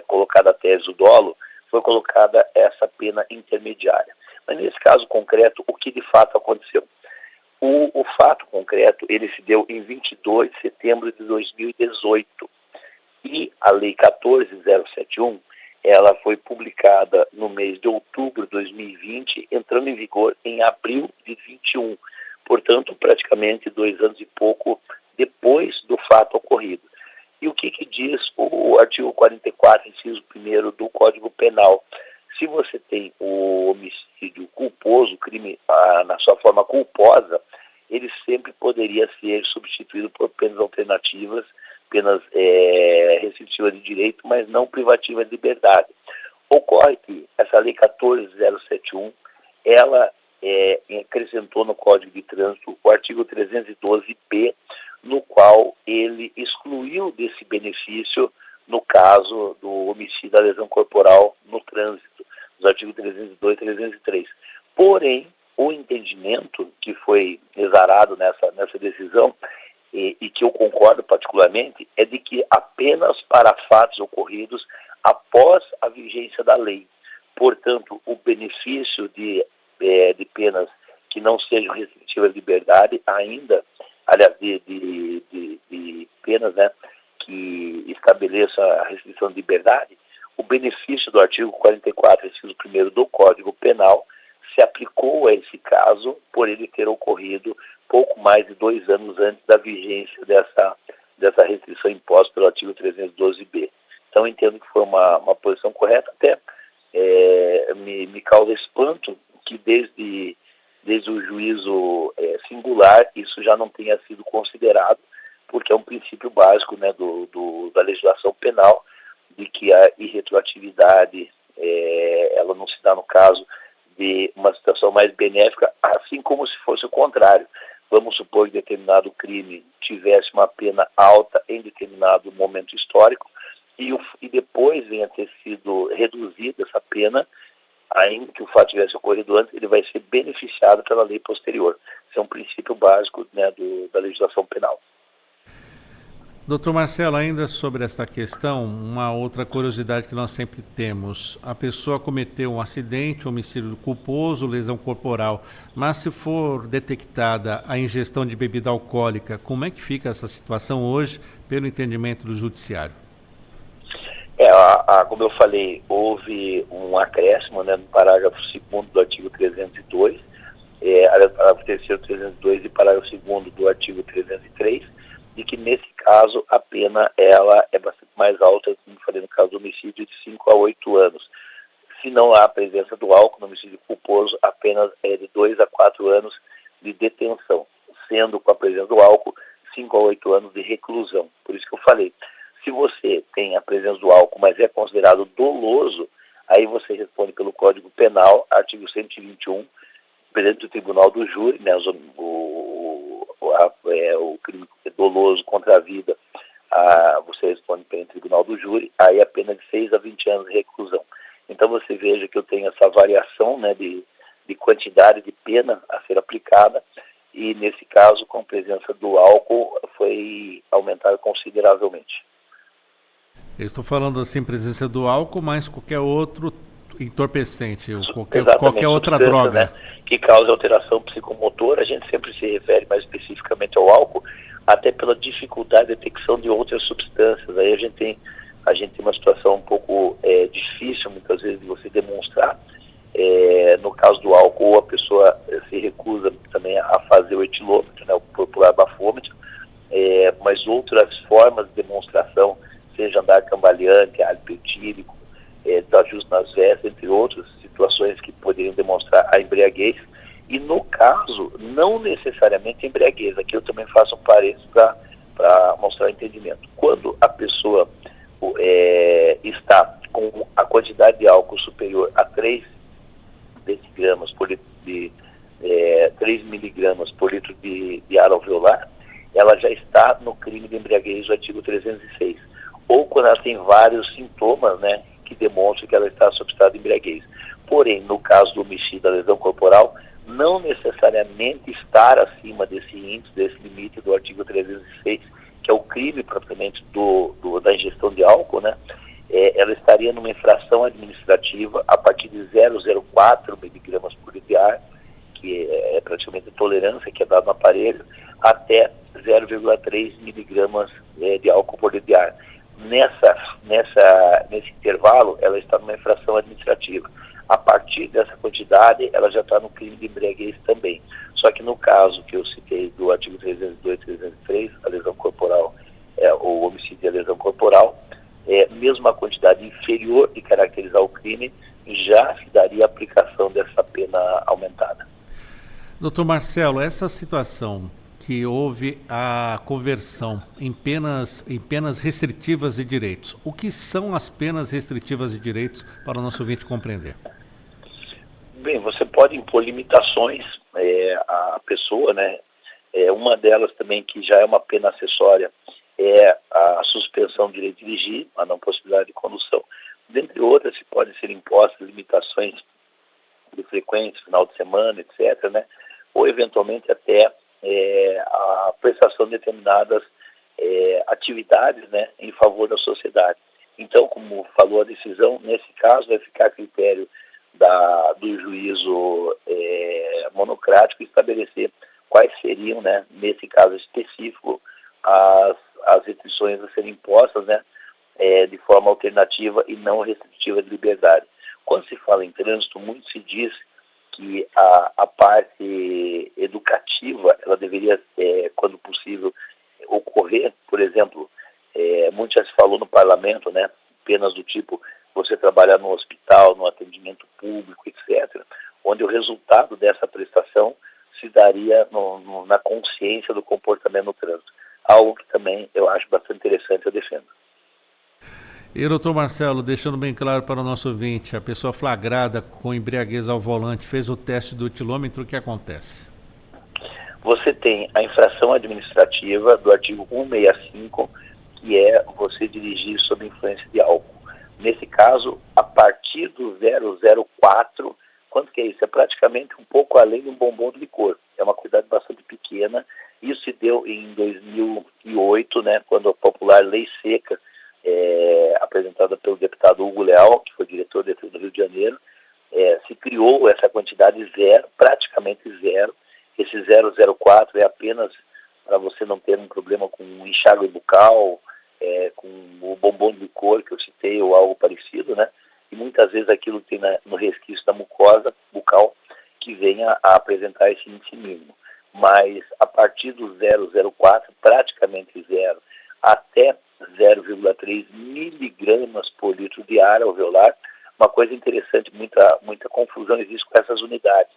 colocada a tese do dolo, foi colocada essa pena intermediária. Mas nesse caso concreto, o que de fato aconteceu? O fato concreto, ele se deu em 22 de setembro de 2018 e a Lei 14.071, ela foi publicada no mês de outubro de 2020, entrando em vigor em abril de 21. Portanto, praticamente 2 anos e pouco depois do fato ocorrido. E o que diz o artigo 44, inciso 1º do Código Penal? Se você tem o homicídio culposo, o crime na sua forma culposa, ele sempre poderia ser substituído por penas alternativas, penas restritivas de direito, mas não privativas de liberdade. Ocorre que essa Lei 14.071, ela acrescentou no Código de Trânsito o artigo 312-P, no qual ele excluiu desse benefício no caso do homicídio da lesão corporal no trânsito, os artigos 302 e 303. Porém, o entendimento que foi exarado nessa decisão, e que eu concordo particularmente, é de que apenas para fatos ocorridos após a vigência da lei. Portanto, o benefício de penas que não sejam restritivas de liberdade ainda aliás, de penas, né, que estabeleça a restrição de liberdade, o benefício do artigo 44, inciso 1º do Código Penal, se aplicou a esse caso por ele ter ocorrido pouco mais de 2 anos antes da vigência dessa restrição imposta pelo artigo 312b. Então, entendo que foi uma posição correta, até me causa espanto que desde o juízo singular isso já não tenha sido considerado, porque é um princípio básico, né, da legislação penal, de que a irretroatividade ela não se dá no caso de uma situação mais benéfica, assim como se fosse o contrário. Vamos supor que determinado crime tivesse uma pena alta em determinado momento histórico e depois venha ter sido reduzida essa pena, ainda que o fato tivesse ocorrido antes, ele vai ser beneficiado pela lei posterior. Isso é um princípio básico, né, da legislação penal. Doutor Marcelo, ainda sobre esta questão, uma outra curiosidade que nós sempre temos. A pessoa cometeu um acidente, homicídio culposo, lesão corporal, mas se for detectada a ingestão de bebida alcoólica, como é que fica essa situação hoje, pelo entendimento do judiciário? Como eu falei, houve um acréscimo, né, no parágrafo 2º do artigo 302, parágrafo 3º, 302 e parágrafo 2º do artigo 303, de que nesse caso a pena ela é bastante mais alta, como falei no caso do homicídio, de 5 a 8 anos. Se não há a presença do álcool no homicídio culposo, apenas é de 2 a 4 anos de detenção, sendo com a presença do álcool 5 a 8 anos de reclusão. Por isso que eu falei, se você tem a presença do álcool, mas é considerado doloso, aí você responde pelo Código Penal, artigo 121, presidente do Tribunal do Júri, né, o crime doloso contra a vida, você responde pelo Tribunal do Júri, aí a pena de 6 a 20 anos de reclusão. Então você veja que eu tenho essa variação, né, de quantidade de pena a ser aplicada, e nesse caso, com a presença do álcool, foi aumentada consideravelmente. Eu estou falando assim, presença do álcool, mas qualquer outro entorpecente, qualquer outra droga, né, que causa alteração psicomotora. A gente sempre se refere mais especificamente ao álcool, até pela dificuldade de detecção de outras substâncias. Aí a gente tem uma situação um pouco difícil, muitas vezes, de você demonstrar. No caso do álcool, a pessoa se recusa também a fazer o etilômetro, né, o popular bafômetro, mas outras formas de demonstração, seja andar cambaleante, hálito etílico, desajuste nas vestes, entre outras situações que poderiam demonstrar a embriaguez. E no caso, não necessariamente a embriaguez. Aqui eu também faço um parênteses para mostrar o entendimento. Quando a pessoa está com a quantidade de álcool superior a 3 decigramas por litro 3 miligramas por litro de ar alveolar, ela já está no crime de embriaguez do artigo 306. Ou quando ela tem vários sintomas, né, que demonstram que ela está sob estado de embriaguez. Porém, no caso do homicídio da lesão corporal, não necessariamente estar acima desse índice, desse limite do artigo 306, que é o crime propriamente da ingestão de álcool, né? Ela estaria numa infração administrativa a partir de 0,04 miligramas por litro de ar, que é praticamente a tolerância que é dada no aparelho, até 0,3 miligramas de álcool por litro de ar. Nesse intervalo, ela está numa infração administrativa. A partir dessa quantidade, ela já está no crime de embriaguez também. Só que no caso que eu citei do artigo 302 e 303, a lesão corporal, o homicídio e a lesão corporal, mesmo a quantidade inferior de caracterizar o crime, já se daria a aplicação dessa pena aumentada. Doutor Marcelo, essa situação que houve a conversão em penas restritivas de direitos. O que são as penas restritivas de direitos para o nosso ouvinte compreender? Bem, você pode impor limitações à pessoa, né? Uma delas também, que já é uma pena acessória, é a suspensão do direito de dirigir, a não possibilidade de condução. Dentre outras, se podem ser impostas limitações de frequência, final de semana, etc., né? Ou eventualmente até a prestação de determinadas atividades, né, em favor da sociedade. Então, como falou a decisão, nesse caso vai ficar a critério do juízo monocrático estabelecer quais seriam seriam, né, nesse caso específico, as restrições a serem impostas, né, de forma alternativa e não restritiva de liberdade. Quando se fala em trânsito, muito se diz que a parte educativa, ela deveria, quando possível, ocorrer. Por exemplo, muito já se falou no parlamento, né, penas do tipo você trabalhar no hospital, no atendimento público, etc., onde o resultado dessa prestação se daria na consciência do comportamento no trânsito. Algo que também eu acho bastante interessante, eu defendo. E, doutor Marcelo, deixando bem claro para o nosso ouvinte, a pessoa flagrada com embriaguez ao volante fez o teste do etilômetro, o que acontece? Você tem a infração administrativa do artigo 165, que é você dirigir sob influência de álcool. Nesse caso, a partir do 004, quanto que é isso? É praticamente um pouco além de um bombom de licor. É uma quantidade bastante pequena. Isso se deu em 2008, né, quando a popular Lei Seca, apresentada pelo deputado Hugo Leal, que foi diretor do Rio de Janeiro, se criou essa quantidade zero, praticamente zero. Esse 004 é apenas para você não ter um problema com enxágue bucal, com o bombom de licor que eu citei ou algo parecido, né? E muitas vezes aquilo tem no resquício da mucosa bucal que venha a apresentar esse índice mínimo. Mas a partir do 004, praticamente zero, até 0,3 miligramas por litro de ar alveolar. Uma coisa interessante, muita confusão existe com essas unidades,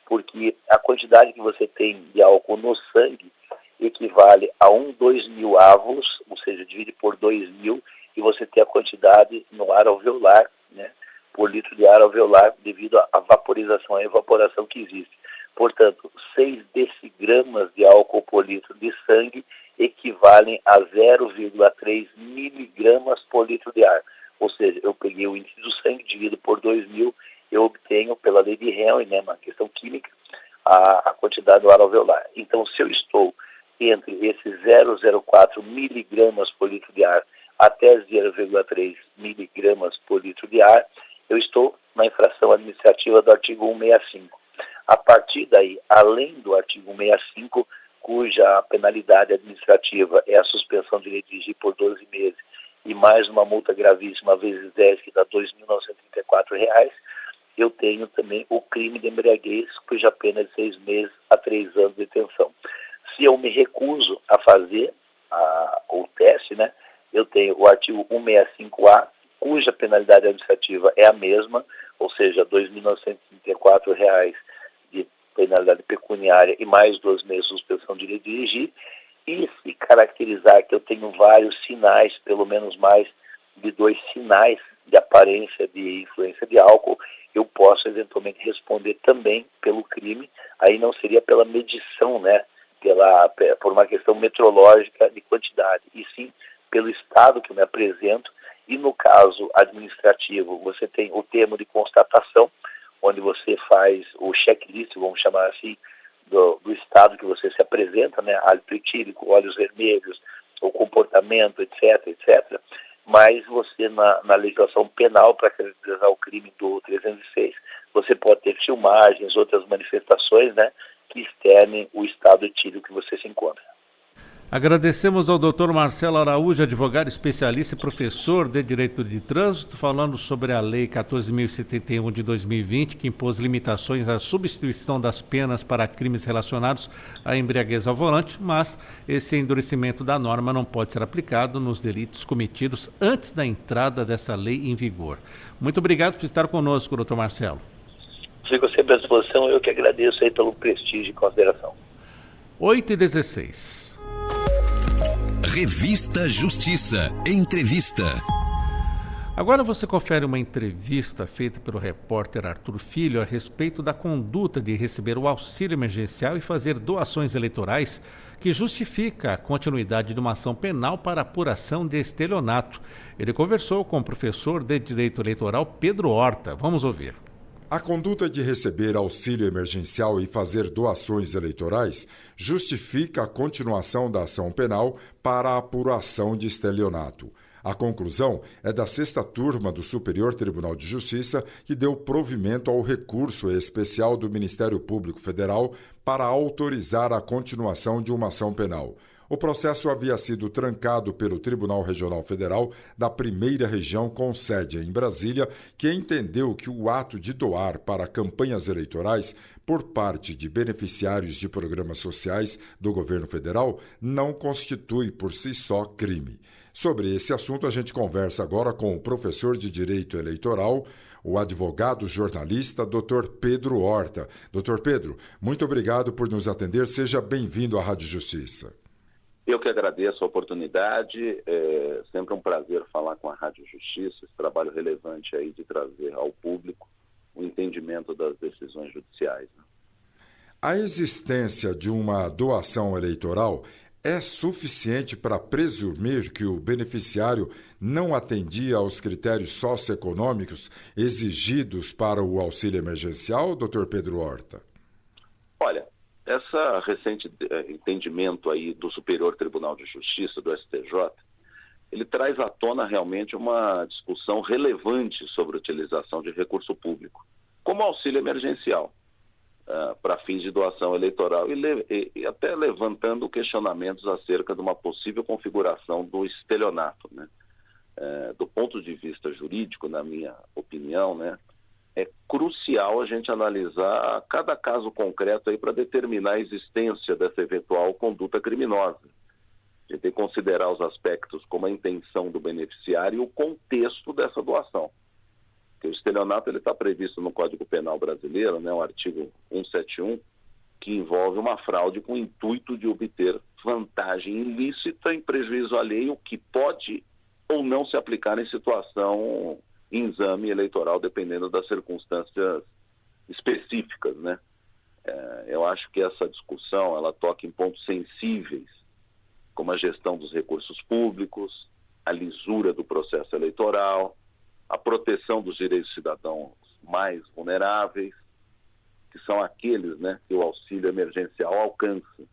porque a quantidade que você tem de álcool no sangue equivale a 2 mil avos, ou seja, divide por 2.000, e você tem a quantidade no ar alveolar, né, por litro de ar alveolar, devido à vaporização, à evaporação que existe. Portanto, 6 decigramas de álcool por litro de sangue equivalem a 0,3 miligramas por litro de ar. Ou seja, eu peguei o índice do sangue, divido por 2.000, eu obtenho, pela lei de Henry, né, uma questão química, a quantidade do ar alveolar. Então, se eu estou entre esses 0,04 miligramas por litro de ar até 0,3 miligramas por litro de ar, eu estou na infração administrativa do artigo 165. A partir daí, além do artigo 165, cuja penalidade administrativa é a suspensão de direito de dirigir por 12 meses e mais uma multa gravíssima vezes 10, que dá R$ 2.934, eu tenho também o crime de embriaguez, cuja pena é de 6 meses a 3 anos de detenção. Se eu me recuso a fazer o teste, né, eu tenho o artigo 165A, cuja penalidade administrativa é a mesma, ou seja, R$ 2.934 de penalidade pecuniária e mais 2 meses de suspensão de direito de dirigir. E se caracterizar que eu tenho vários sinais, pelo menos mais de 2 sinais de aparência de influência de álcool, eu posso eventualmente responder também pelo crime. Aí não seria pela medição, né, por uma questão metrológica de quantidade, e sim pelo estado que eu me apresento. E no caso administrativo, você tem o termo de constatação, onde você faz o checklist, vamos chamar assim, do estado que você se apresenta, né, hálito etílico, olhos vermelhos, o comportamento, etc., etc. Mas você, na legislação penal, para caracterizar o crime do 306, você pode ter filmagens, outras manifestações, né, que externem o estado etílico que você se encontra. Agradecemos ao Dr. Marcelo Araújo, advogado especialista e professor de Direito de Trânsito, falando sobre a Lei 14.071 de 2020, que impôs limitações à substituição das penas para crimes relacionados à embriaguez ao volante, mas esse endurecimento da norma não pode ser aplicado nos delitos cometidos antes da entrada dessa lei em vigor. Muito obrigado por estar conosco, Dr. Marcelo. Fico sempre à disposição, eu que agradeço aí pelo prestígio e consideração. 8h16. Revista Justiça. Entrevista. Agora você confere uma entrevista feita pelo repórter Arthur Filho a respeito da conduta de receber o auxílio emergencial e fazer doações eleitorais que justifica a continuidade de uma ação penal para apuração de estelionato. Ele conversou com o professor de Direito Eleitoral Pedro Horta. Vamos ouvir. A conduta de receber auxílio emergencial e fazer doações eleitorais justifica a continuação da ação penal para a apuração de estelionato. A conclusão é da 6ª turma do Superior Tribunal de Justiça, que deu provimento ao recurso especial do Ministério Público Federal para autorizar a continuação de uma ação penal. O processo havia sido trancado pelo Tribunal Regional Federal da 1ª Região, com sede em Brasília, que entendeu que o ato de doar para campanhas eleitorais por parte de beneficiários de programas sociais do governo federal não constitui por si só crime. Sobre esse assunto, a gente conversa agora com o professor de Direito Eleitoral, o advogado jornalista Dr. Pedro Horta. Dr. Pedro, muito obrigado por nos atender. Seja bem-vindo à Rádio Justiça. Eu que agradeço a oportunidade, é sempre um prazer falar com a Rádio Justiça, esse trabalho relevante aí de trazer ao público o entendimento das decisões judiciais. A existência de uma doação eleitoral é suficiente para presumir que o beneficiário não atendia aos critérios socioeconômicos exigidos para o auxílio emergencial, Dr. Pedro Horta? Olha, essa recente entendimento aí do Superior Tribunal de Justiça, do STJ, ele traz à tona realmente uma discussão relevante sobre a utilização de recurso público, como auxílio emergencial, para fins de doação eleitoral, e até levantando questionamentos acerca de uma possível configuração do estelionato, né? Do ponto de vista jurídico, na minha opinião, né, é crucial a gente analisar cada caso concreto aí para determinar a existência dessa eventual conduta criminosa. A gente tem que considerar os aspectos como a intenção do beneficiário e o contexto dessa doação. Porque o estelionato está previsto no Código Penal brasileiro, né, o artigo 171, que envolve uma fraude com o intuito de obter vantagem ilícita em prejuízo alheio, que pode ou não se aplicar em situação em exame eleitoral, dependendo das circunstâncias específicas, né? Eu acho que essa discussão, ela toca em pontos sensíveis, como a gestão dos recursos públicos, a lisura do processo eleitoral, a proteção dos direitos dos cidadãos mais vulneráveis, que são aqueles, né, que o auxílio emergencial alcança.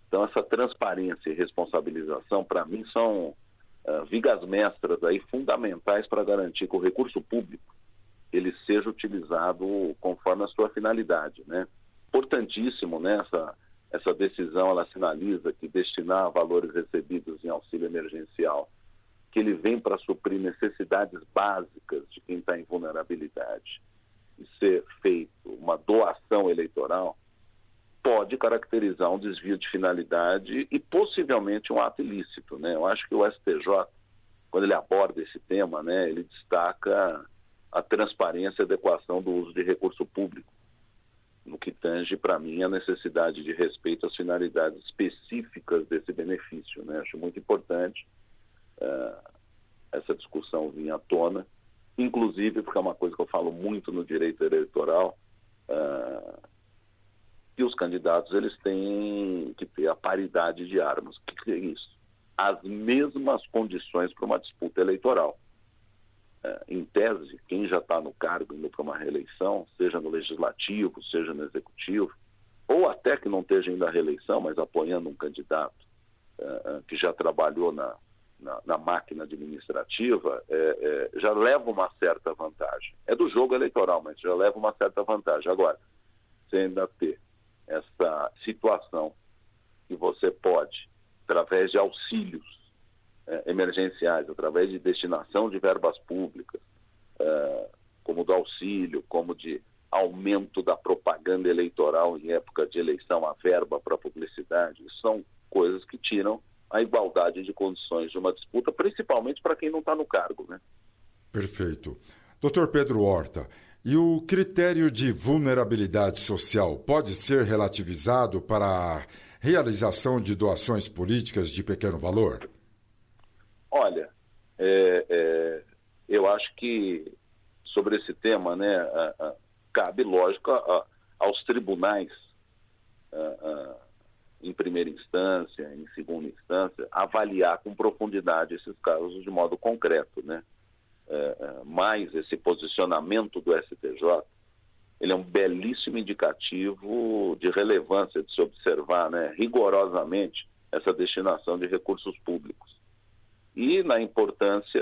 Então, essa transparência e responsabilização, para mim, são vigas mestras aí fundamentais para garantir que o recurso público ele seja utilizado conforme a sua finalidade, né? Importantíssimo, né? Essa decisão, ela sinaliza que destinar valores recebidos em auxílio emergencial, que ele vem para suprir necessidades básicas de quem está em vulnerabilidade, e ser feito uma doação eleitoral, pode caracterizar um desvio de finalidade e possivelmente um ato ilícito, né? Eu acho que o STJ, quando ele aborda esse tema, né, ele destaca a transparência e adequação do uso de recurso público, no que tange, para mim, a necessidade de respeito às finalidades específicas desse benefício, né? Acho muito importante essa discussão vir à tona, inclusive porque é uma coisa que eu falo muito no direito eleitoral, que os candidatos eles têm que ter a paridade de armas. O que é isso? As mesmas condições para uma disputa eleitoral. Em tese, quem já está no cargo indo para uma reeleição, seja no legislativo, seja no executivo, ou até que não esteja indo à reeleição, mas apoiando um candidato que já trabalhou na máquina administrativa, já leva uma certa vantagem. É do jogo eleitoral, mas já leva uma certa vantagem. Agora, você ainda ter essa situação que você pode, através de auxílios emergenciais, através de destinação de verbas públicas, como do auxílio, como de aumento da propaganda eleitoral em época de eleição, a verba para publicidade, isso são coisas que tiram a igualdade de condições de uma disputa, principalmente para quem não está no cargo, né? Perfeito. Dr. Pedro Horta, e o critério de vulnerabilidade social pode ser relativizado para a realização de doações políticas de pequeno valor? Olha, eu acho que sobre esse tema, né, cabe, lógico, aos tribunais, em primeira instância, em segunda instância, avaliar com profundidade esses casos de modo concreto, né? Mas esse posicionamento do STJ, ele é um belíssimo indicativo de relevância de se observar, né, rigorosamente essa destinação de recursos públicos. e na importância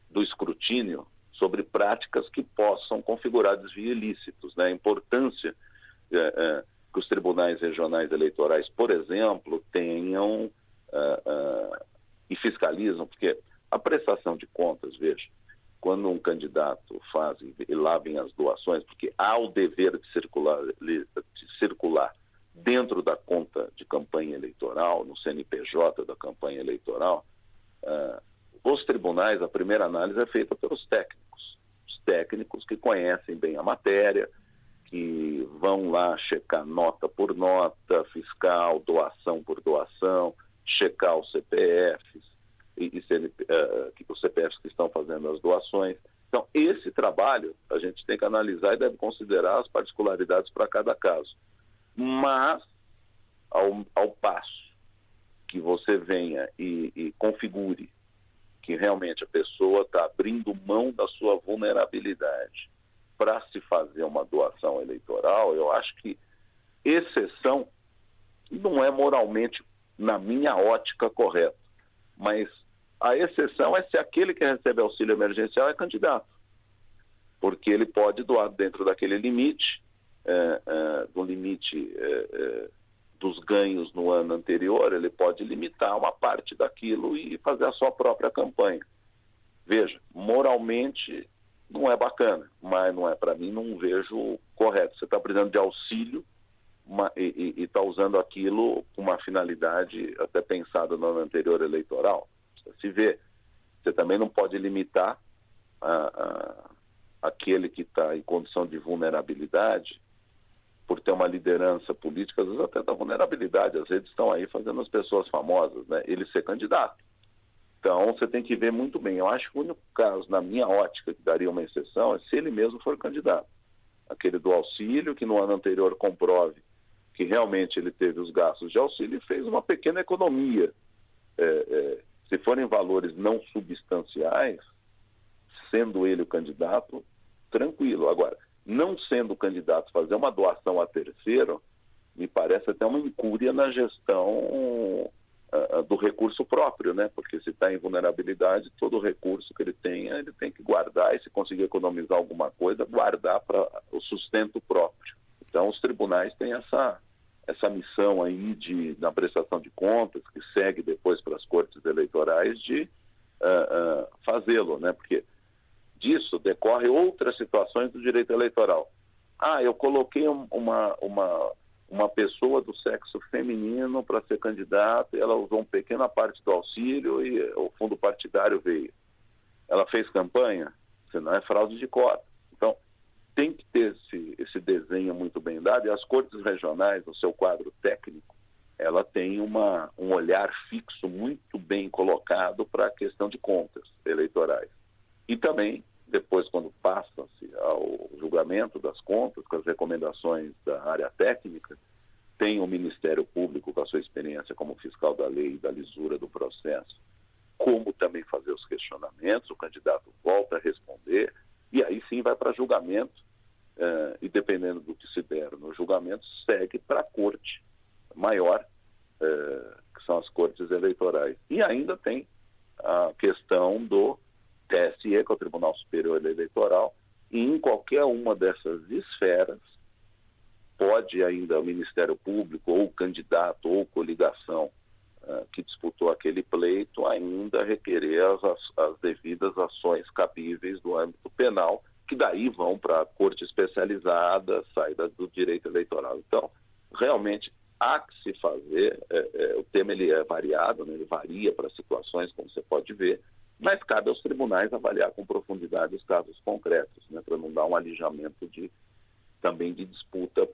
do escrutínio sobre práticas que possam configurar desvio ilícitos, né? A importância que os tribunais regionais eleitorais, por exemplo, tenham e fiscalizam, porque a prestação de contas, veja, quando um candidato faz, e lá vem as doações, porque há o dever de circular dentro da conta de campanha eleitoral, no CNPJ da campanha eleitoral, os tribunais, a primeira análise é feita pelos técnicos. Os técnicos que conhecem bem a matéria, que vão lá checar nota por nota, fiscal, doação por doação, checar os CPFs, os CPFs que estão fazendo as doações. Então, esse trabalho a gente tem que analisar e deve considerar as particularidades para cada caso. Mas, ao passo que você venha e configure que realmente a pessoa está abrindo mão da sua vulnerabilidade para se fazer uma doação eleitoral, eu acho que exceção não é moralmente, na minha ótica, correto. Mas a exceção é se aquele que recebe auxílio emergencial é candidato, porque ele pode doar dentro daquele limite, do limite dos ganhos no ano anterior, ele pode limitar uma parte daquilo e fazer a sua própria campanha. Veja, moralmente não é bacana, mas não é, para mim, não vejo correto. Você está precisando de auxílio e está usando aquilo com uma finalidade até pensada no ano anterior eleitoral. Se vê, você também não pode limitar aquele que está em condição de vulnerabilidade por ter uma liderança política, às vezes até da vulnerabilidade. As redes estão aí fazendo as pessoas famosas, né? Ele ser candidato. Então, você tem que ver muito bem. Eu acho que o único caso, na minha ótica, que daria uma exceção é se ele mesmo for candidato. Aquele do auxílio, que no ano anterior comprove que realmente ele teve os gastos de auxílio e fez uma pequena economia. Se forem valores não substanciais, sendo ele o candidato, tranquilo. Agora, não sendo o candidato, fazer uma doação a terceiro, me parece até uma incúria na gestão do recurso próprio, né? Porque se está em vulnerabilidade, todo recurso que ele tem que guardar, e se conseguir economizar alguma coisa, guardar para o sustento próprio. Então, os tribunais têm essa missão aí na prestação de contas, que segue depois para as cortes eleitorais, de fazê-lo, né? Porque disso decorre outras situações do direito eleitoral. Eu coloquei uma pessoa do sexo feminino para ser candidata, e ela usou uma pequena parte do auxílio e o fundo partidário veio. Ela fez campanha, senão é fraude de cota. Então, tem que ter esse desenho muito bem dado, e as cortes regionais, no seu quadro técnico, ela tem um olhar fixo muito bem colocado para a questão de contas eleitorais. E também, depois, quando passa-se ao julgamento das contas, com as recomendações da área técnica, tem o Ministério Público, com a sua experiência como fiscal da lei e da lisura do processo, como também fazer os questionamentos, o candidato volta a responder, e aí sim vai para julgamento, e dependendo do que se der no julgamento, segue para a corte maior, que são as cortes eleitorais. E ainda tem a questão do TSE, que é o Tribunal Superior Eleitoral, e em qualquer uma dessas esferas pode ainda o Ministério Público, ou o candidato, ou coligação que disputou aquele pleito, ainda requerer as devidas ações cabíveis do âmbito penal, que daí vão para a corte especializada, saída do direito eleitoral. Então, realmente, há que se fazer, o tema ele é variado, né? Ele varia para situações, como você pode ver, mas cabe aos tribunais avaliar com profundidade os casos concretos, né, para não dar um alijamento também de disputa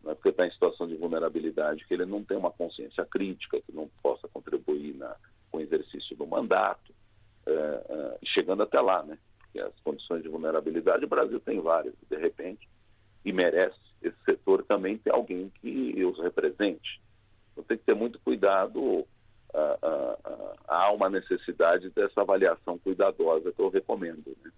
porque está em situação de vulnerabilidade, que ele não tem uma consciência crítica, que não possa contribuir com o exercício do mandato, chegando até lá, né? Porque as condições de vulnerabilidade, o Brasil tem várias, de repente, e merece esse setor também ter alguém que os represente. Então tem que ter muito cuidado. Há uma necessidade dessa avaliação cuidadosa que eu recomendo, né?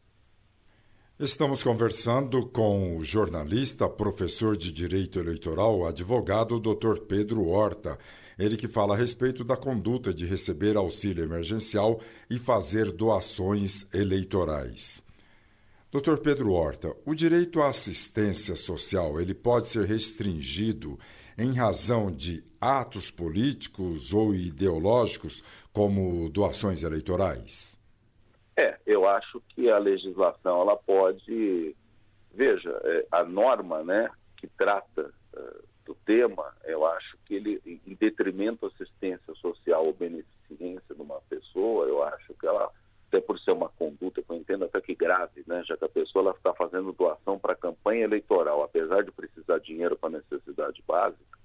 Estamos conversando com o jornalista, professor de Direito Eleitoral, advogado Dr. Pedro Horta. Ele que fala a respeito da conduta de receber auxílio emergencial e fazer doações eleitorais. Dr. Pedro Horta, o direito à assistência social, ele pode ser restringido em razão de atos políticos ou ideológicos, como doações eleitorais? Eu acho que a legislação, ela pode... Veja, a norma, né, que trata do tema, eu acho que ele, em detrimento da assistência social ou beneficência de uma pessoa, eu acho que ela, até por ser uma conduta que eu entendo até que grave, né, já que a pessoa está fazendo doação para a campanha eleitoral, apesar de precisar de dinheiro para necessidade básica,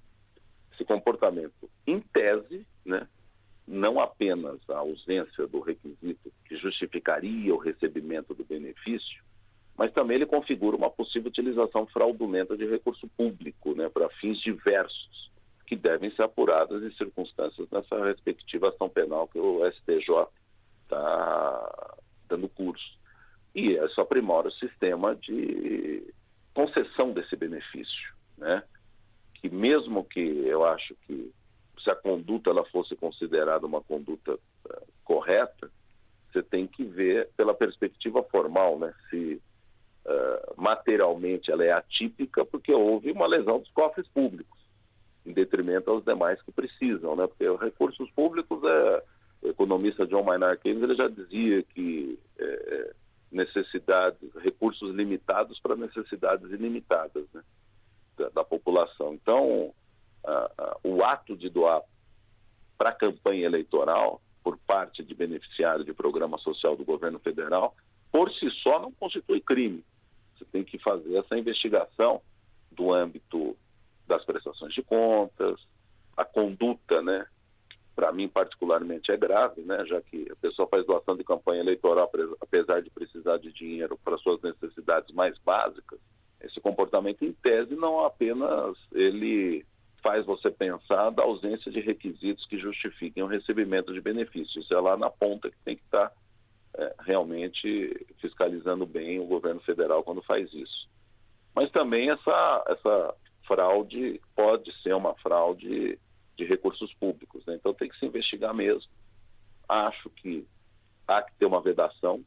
esse comportamento, em tese, né, não apenas a ausência do requisito que justificaria o recebimento do benefício, mas também ele configura uma possível utilização fraudulenta de recurso público, né, para fins diversos, que devem ser apuradas em circunstâncias nessa respectiva ação penal que o STJ está dando curso. E isso aprimora o sistema de concessão desse benefício, né, que mesmo que eu acho que se a conduta ela fosse considerada uma conduta correta, você tem que ver pela perspectiva formal, né, se materialmente ela é atípica porque houve uma lesão dos cofres públicos, em detrimento aos demais que precisam, né, porque os recursos públicos, o economista John Maynard Keynes ele já dizia que necessidades, recursos limitados para necessidades ilimitadas, né, da população. Então, o ato de doar para a campanha eleitoral por parte de beneficiário de programa social do governo federal, por si só não constitui crime. Você tem que fazer essa investigação do âmbito das prestações de contas, a conduta, né? Para mim particularmente é grave, né? Já que a pessoa faz doação de campanha eleitoral apesar de precisar de dinheiro para suas necessidades mais básicas. Esse comportamento, em tese, não apenas ele faz você pensar da ausência de requisitos que justifiquem o recebimento de benefícios. Isso é lá na ponta que tem que estar realmente fiscalizando bem o governo federal quando faz isso. Mas também essa fraude pode ser uma fraude de recursos públicos, né? Então tem que se investigar mesmo. Acho que há que ter uma vedação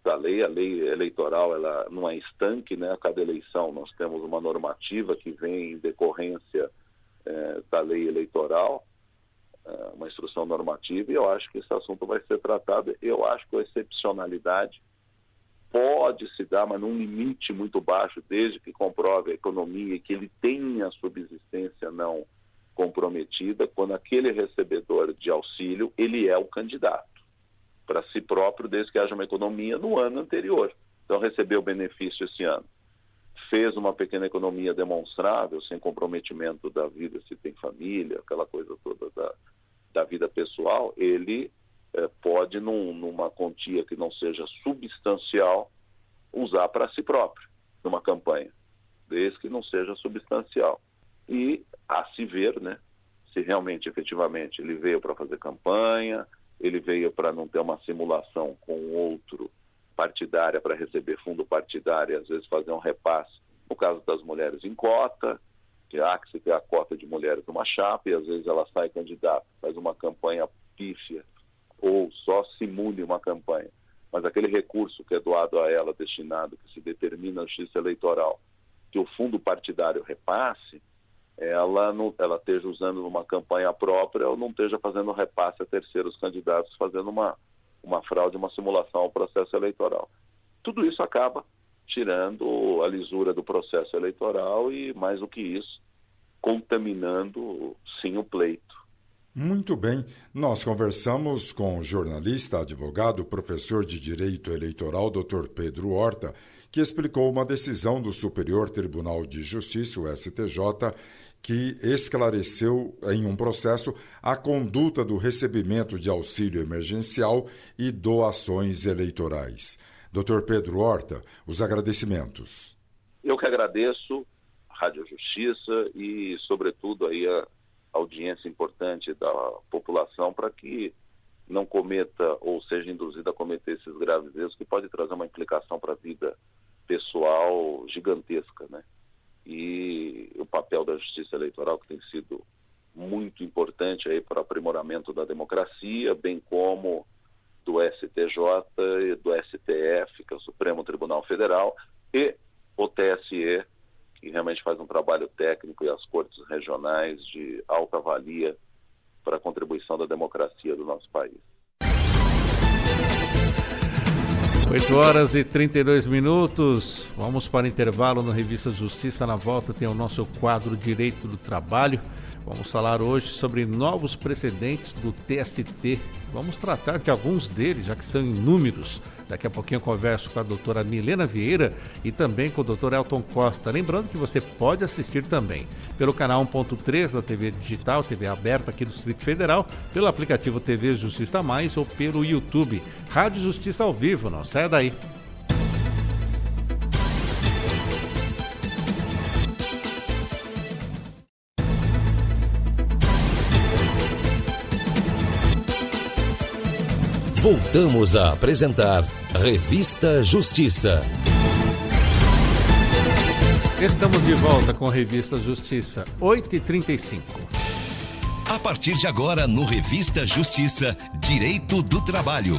da lei. A lei eleitoral ela não é estanque, né? A cada eleição nós temos uma normativa que vem em decorrência da lei eleitoral, uma instrução normativa, e eu acho que esse assunto vai ser tratado. Eu acho que a excepcionalidade pode se dar, mas num limite muito baixo, desde que comprove a economia e que ele tenha a subsistência não comprometida, quando aquele recebedor de auxílio, ele é o candidato para si próprio, desde que haja uma economia no ano anterior. Então, recebeu o benefício esse ano, fez uma pequena economia demonstrável, sem comprometimento da vida, se tem família, aquela coisa toda da vida pessoal, ele pode, numa quantia que não seja substancial, usar para si próprio, numa campanha, desde que não seja substancial. E a se ver, né, se realmente, efetivamente, ele veio para fazer campanha, ele veio para não ter uma simulação com outro partidária para receber fundo partidário e às vezes fazer um repasse, no caso das mulheres em cota, que há que se ter a cota de mulheres numa chapa e às vezes ela sai candidata, faz uma campanha pífia ou só simule uma campanha, mas aquele recurso que é doado a ela, destinado, que se determina a justiça eleitoral, que o fundo partidário repasse, ela esteja usando numa campanha própria ou não esteja fazendo repasse a terceiros candidatos, fazendo uma fraude, uma simulação ao processo eleitoral. Tudo isso acaba tirando a lisura do processo eleitoral e, mais do que isso, contaminando, sim, o pleito. Muito bem, nós conversamos com o jornalista, advogado, professor de Direito Eleitoral, Dr. Pedro Horta, que explicou uma decisão do Superior Tribunal de Justiça, o STJ, que esclareceu em um processo a conduta do recebimento de auxílio emergencial e doações eleitorais. Dr. Pedro Horta, os agradecimentos. Eu que agradeço a Rádio Justiça e, sobretudo, aí a audiência importante da população para que não cometa ou seja induzida a cometer esses graves erros que pode trazer uma implicação para a vida pessoal gigantesca, né? E o papel da Justiça Eleitoral, que tem sido muito importante aí para o aprimoramento da democracia, bem como do STJ e do STF, que é o Supremo Tribunal Federal, e o TSE, que realmente faz um trabalho técnico, e as cortes regionais de alta valia para a contribuição da democracia do nosso país. 8h32. Vamos para o intervalo no Revista Justiça. Na volta tem o nosso quadro Direito do Trabalho. Vamos falar hoje sobre novos precedentes do TST. Vamos tratar de alguns deles, já que são inúmeros. Daqui a pouquinho eu converso com a doutora Milena Vieira e também com o doutor Elton Costa. Lembrando que você pode assistir também pelo canal 1.3 da TV Digital, TV aberta aqui do Distrito Federal, pelo aplicativo TV Justiça Mais ou pelo YouTube. Rádio Justiça ao vivo, não saia daí. Voltamos a apresentar Revista Justiça. Estamos de volta com Revista Justiça, 8h35. A partir de agora, no Revista Justiça, Direito do Trabalho.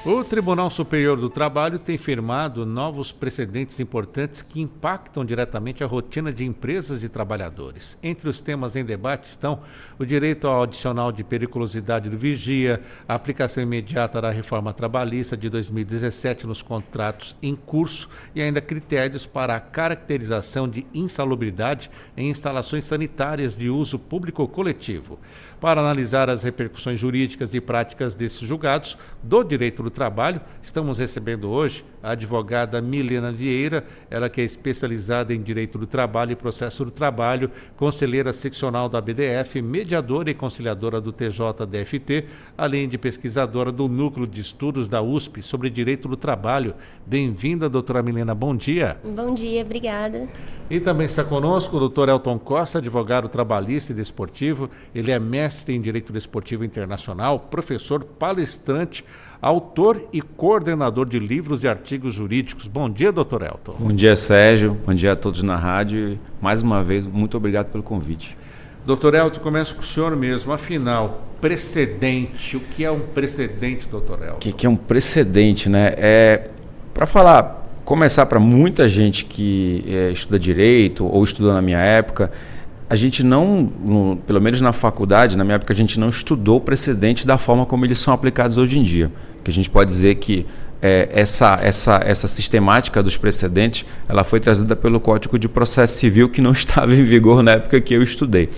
O Tribunal Superior do Trabalho tem firmado novos precedentes importantes que impactam diretamente a rotina de empresas e trabalhadores. Entre os temas em debate estão o direito ao adicional de periculosidade do vigia, a aplicação imediata da reforma trabalhista de 2017 nos contratos em curso e ainda critérios para a caracterização de insalubridade em instalações sanitárias de uso público ou coletivo. Para analisar as repercussões jurídicas e práticas desses julgados do direito do trabalho, estamos recebendo hoje a advogada Milena Vieira, ela que é especializada em Direito do Trabalho e Processo do Trabalho, conselheira seccional da BDF, mediadora e conciliadora do TJDFT, além de pesquisadora do Núcleo de Estudos da USP sobre Direito do Trabalho. Bem-vinda, doutora Milena, bom dia. Bom dia, obrigada. E também está conosco o doutor Elton Costa, advogado trabalhista e desportivo. Ele é mestre em Direito Desportivo Internacional, professor palestrante, autor e coordenador de livros e artigos jurídicos. Bom dia, doutor Elton. Bom dia, Sérgio. Bom dia a todos na rádio. E, mais uma vez, muito obrigado pelo convite. Doutor Elton, começo com o senhor mesmo. Afinal, precedente. O que é um precedente, doutor Elton? O que é um precedente, né? Para começar para muita gente que estuda Direito ou estudou na minha época, a gente não, pelo menos na faculdade, na minha época, a gente não estudou precedentes da forma como eles são aplicados hoje em dia. Que a gente pode dizer que essa sistemática dos precedentes, ela foi trazida pelo Código de Processo Civil, que não estava em vigor na época que eu estudei.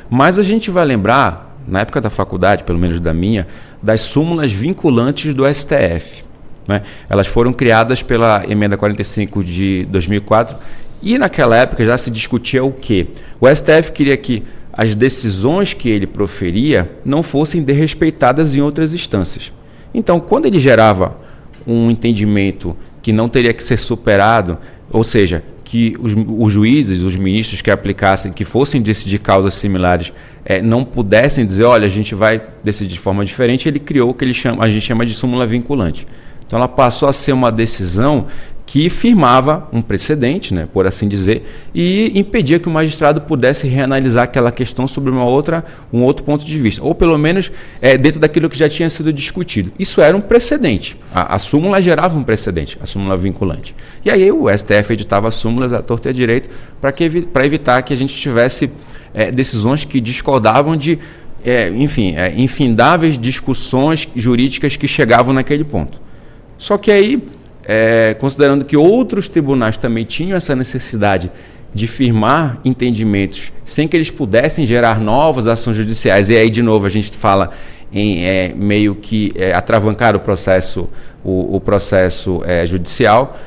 Mas a gente vai lembrar, na época da faculdade, pelo menos da minha, das súmulas vinculantes do STF. Né? Elas foram criadas pela Emenda 45 de 2004 e naquela época já se discutia o quê? O STF queria que as decisões que ele proferia não fossem desrespeitadas em outras instâncias. Então, quando ele gerava um entendimento que não teria que ser superado, ou seja, que os juízes, os ministros que aplicassem, que fossem decidir causas similares, não pudessem dizer, olha, a gente vai decidir de forma diferente, ele criou o que a gente chama de súmula vinculante. Então ela passou a ser uma decisão que firmava um precedente, né, por assim dizer, e impedia que o magistrado pudesse reanalisar aquela questão sobre um outro ponto de vista, ou pelo menos dentro daquilo que já tinha sido discutido. Isso era um precedente. A súmula gerava um precedente, a súmula vinculante. E aí o STF editava súmulas à torta e à direito para evitar que a gente tivesse decisões que discordavam de, infindáveis discussões jurídicas que chegavam naquele ponto. Só que aí, considerando que outros tribunais também tinham essa necessidade de firmar entendimentos sem que eles pudessem gerar novas ações judiciais, e aí de novo a gente fala em meio que atravancar o processo judicial,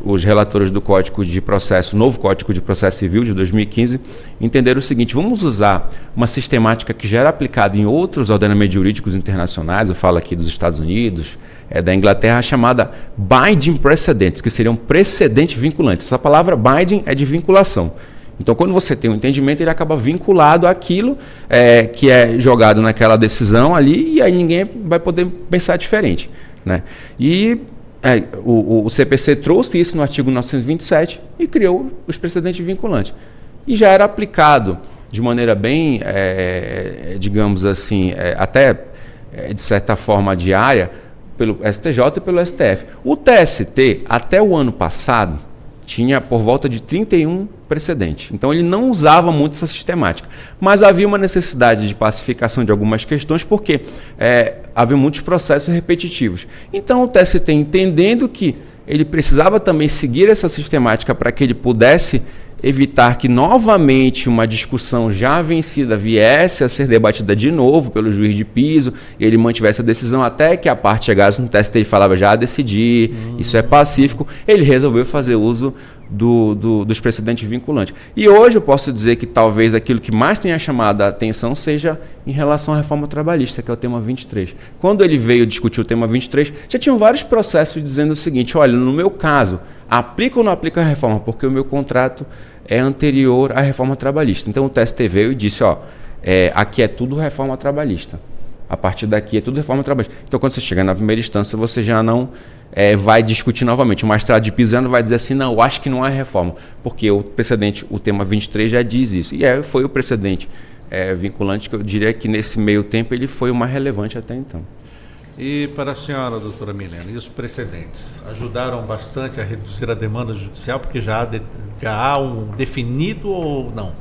os relatores do Código de Processo, novo Código de Processo Civil de 2015, entenderam o seguinte: vamos usar uma sistemática que já era aplicada em outros ordenamentos jurídicos internacionais, eu falo aqui dos Estados Unidos, da Inglaterra, chamada binding precedents, que seria um precedente vinculante. Essa palavra binding é de vinculação. Então, quando você tem um entendimento, ele acaba vinculado àquilo que é jogado naquela decisão ali, e aí ninguém vai poder pensar diferente, né? E o CPC trouxe isso no artigo 927 e criou os precedentes vinculantes. E já era aplicado de maneira bem, digamos assim, até de certa forma diária, pelo STJ e pelo STF. O TST, até o ano passado, tinha por volta de 31 precedentes. Então ele não usava muito essa sistemática. Mas havia uma necessidade de pacificação de algumas questões porque havia muitos processos repetitivos. Então o TST, entendendo que ele precisava também seguir essa sistemática para que ele pudesse evitar que novamente uma discussão já vencida viesse a ser debatida de novo pelo juiz de piso, e ele mantivesse a decisão até que a parte chegasse no TST e falava já decidi, isso é pacífico, ele resolveu fazer uso dos precedentes vinculantes. E hoje eu posso dizer que talvez aquilo que mais tenha chamado a atenção seja em relação à reforma trabalhista, que é o tema 23. Quando ele veio discutir o tema 23, já tinham vários processos dizendo o seguinte: olha, no meu caso, aplica ou não aplica a reforma, porque o meu contrato é anterior à reforma trabalhista. Então o TST veio e disse, aqui é tudo reforma trabalhista. A partir daqui é tudo reforma trabalhista. Então quando você chega na primeira instância, você já não vai discutir novamente. O magistrado de piso vai dizer assim, não, eu acho que não é reforma, porque o precedente, o tema 23 já diz isso. E foi o precedente vinculante que eu diria que nesse meio tempo ele foi o mais relevante até então. E para a senhora, doutora Milena, e os precedentes ajudaram bastante a reduzir a demanda judicial, porque já há um definido ou não?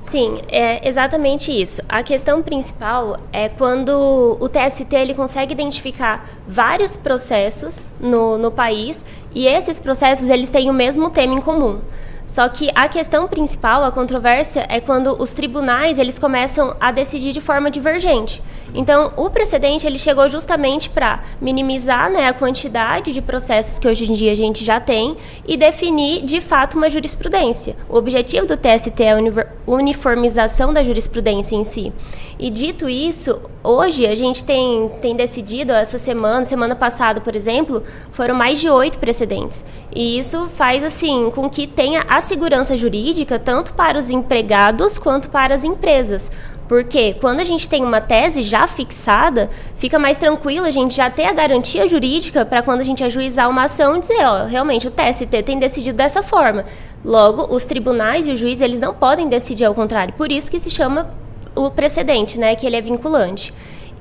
Sim, é exatamente isso. A questão principal é quando o TST ele consegue identificar vários processos no país e esses processos eles têm o mesmo tema em comum. Só que a questão principal, a controvérsia, é quando os tribunais eles começam a decidir de forma divergente. Então, o precedente ele chegou justamente para minimizar, né, a quantidade de processos que hoje em dia a gente já tem e definir, de fato, uma jurisprudência. O objetivo do TST é a uniformização da jurisprudência em si. E dito isso, hoje a gente tem decidido, essa semana passada, por exemplo, foram mais de 8 precedentes. E isso faz, assim, com que tenha a segurança jurídica tanto para os empregados quanto para as empresas. Porque quando a gente tem uma tese já fixada, fica mais tranquilo a gente já ter a garantia jurídica para quando a gente ajuizar uma ação dizer, realmente o TST tem decidido dessa forma. Logo, os tribunais e o juiz, eles não podem decidir ao contrário. Por isso que se chama o precedente, né, que ele é vinculante.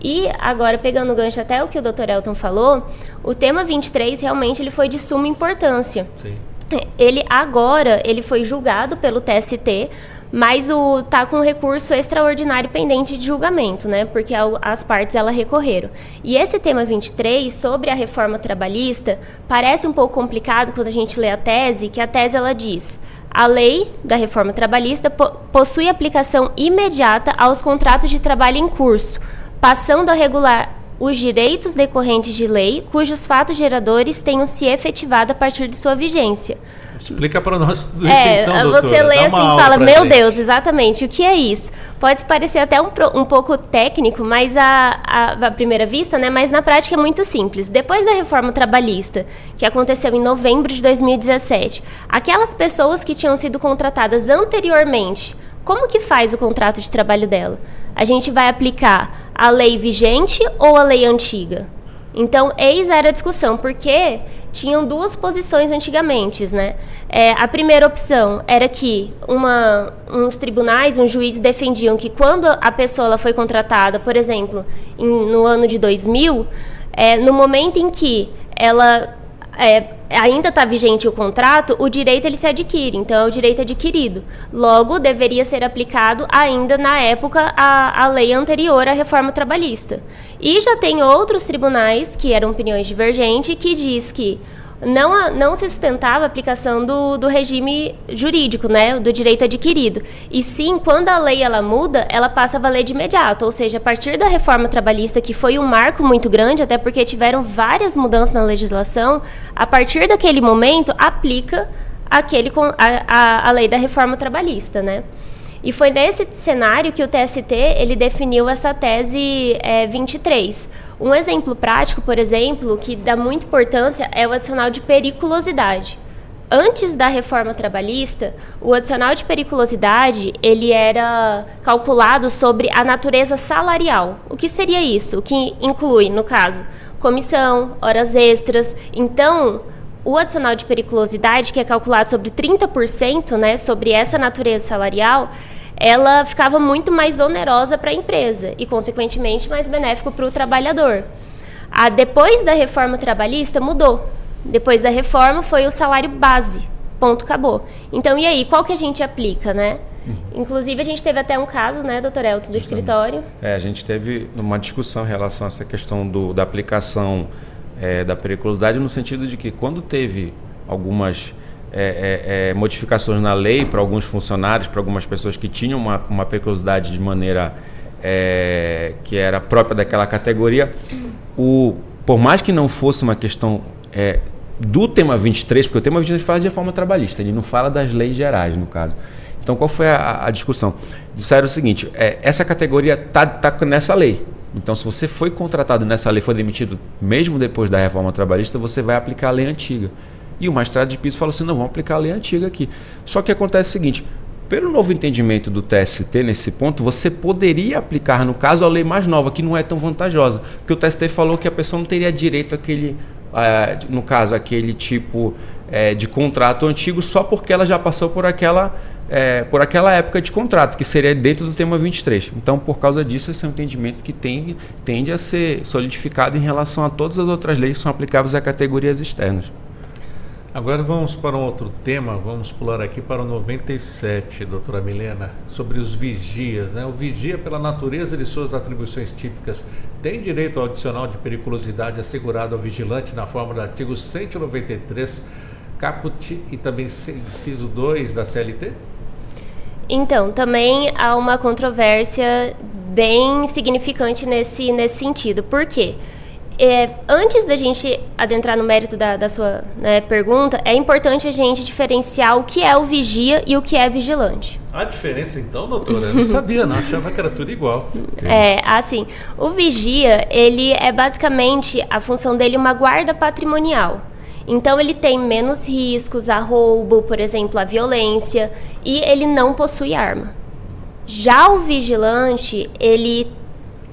E agora, pegando o gancho até o que o Dr. Elton falou, o tema 23 realmente ele foi de suma importância. Sim. Ele foi julgado pelo TST, mas está com um recurso extraordinário pendente de julgamento, né? Porque as partes recorreram. E esse tema 23, sobre a reforma trabalhista, parece um pouco complicado quando a gente lê a tese, que a tese ela diz: a lei da reforma trabalhista possui aplicação imediata aos contratos de trabalho em curso, passando a regular os direitos decorrentes de lei cujos fatos geradores tenham se efetivado a partir de sua vigência. Explica para nós tudo isso então, doutora. Você lê assim e fala, meu Deus, exatamente, o que é isso? Pode parecer até um pouco técnico, mas à primeira vista, né? Mas na prática é muito simples. Depois da reforma trabalhista, que aconteceu em novembro de 2017, aquelas pessoas que tinham sido contratadas anteriormente, como que faz o contrato de trabalho dela? A gente vai aplicar a lei vigente ou a lei antiga? Então, eis era a discussão, porque tinham duas posições antigamente, né? A primeira opção era que uns tribunais, uns juízes defendiam que quando a pessoa ela foi contratada, por exemplo, no ano de 2000, no momento em que ela ainda está vigente o contrato, o direito ele se adquire, então é o direito adquirido. Logo, deveria ser aplicado ainda na época a lei anterior à reforma trabalhista. E já tem outros tribunais, que eram opiniões divergentes, que diz que não se sustentava a aplicação do regime jurídico, né, do direito adquirido. E sim, quando a lei ela muda, ela passa a valer de imediato. Ou seja, a partir da reforma trabalhista, que foi um marco muito grande, até porque tiveram várias mudanças na legislação, a partir daquele momento, aplica a lei da reforma trabalhista, né? E foi nesse cenário que o TST ele definiu essa tese 23. Um exemplo prático, por exemplo, que dá muita importância é o adicional de periculosidade. antes da reforma trabalhista, o adicional de periculosidade, ele era calculado sobre a natureza salarial. O que seria isso? O que inclui, no caso, comissão, horas extras. Então, o adicional de periculosidade, que é calculado sobre 30%, né, sobre essa natureza salarial, ela ficava muito mais onerosa para a empresa e, consequentemente, mais benéfico para o trabalhador. Depois da reforma trabalhista, mudou. Depois da reforma, foi o salário base. Ponto, acabou. Então, e aí, qual que a gente aplica, né? Inclusive, a gente teve até um caso, né, doutor Elton, do escritório. A gente teve uma discussão em relação a essa questão da aplicação da periculosidade, no sentido de que quando teve algumas modificações na lei para alguns funcionários, para algumas pessoas que tinham uma periculosidade de maneira que era própria daquela categoria, por mais que não fosse uma questão do tema 23, porque o tema 23 fala de reforma trabalhista, ele não fala das leis gerais, no caso. Então, qual foi a discussão? Disseram o seguinte, essa categoria está nessa lei. Então, se você foi contratado nessa lei, foi demitido mesmo depois da reforma trabalhista, você vai aplicar a lei antiga. E o magistrado de piso falou assim, não, vamos aplicar a lei antiga aqui. Só que acontece o seguinte, pelo novo entendimento do TST nesse ponto, você poderia aplicar, no caso, a lei mais nova, que não é tão vantajosa. Porque o TST falou que a pessoa não teria direito àquele, no caso, aquele tipo de contrato antigo só porque ela já passou por aquela época de contrato, que seria dentro do tema 23. Então, por causa disso, esse é um entendimento que tende a ser solidificado em relação a todas as outras leis que são aplicáveis a categorias externas. Agora vamos para um outro tema, vamos pular aqui para o 97, doutora Milena, sobre os vigias, né? O vigia, pela natureza de suas atribuições típicas, tem direito ao adicional de periculosidade assegurado ao vigilante na forma do artigo 193, caput e também inciso 2 da CLT? Então, também há uma controvérsia bem significante nesse sentido. Por quê? Antes da gente adentrar no mérito da sua pergunta, é importante a gente diferenciar o que é o vigia e o que é vigilante. A diferença então, doutora? Eu não sabia, não. Achava que era tudo igual. Assim, o vigia, ele é basicamente, a função dele, uma guarda patrimonial. Então, ele tem menos riscos a roubo, por exemplo, a violência, e ele não possui arma. Já o vigilante, ele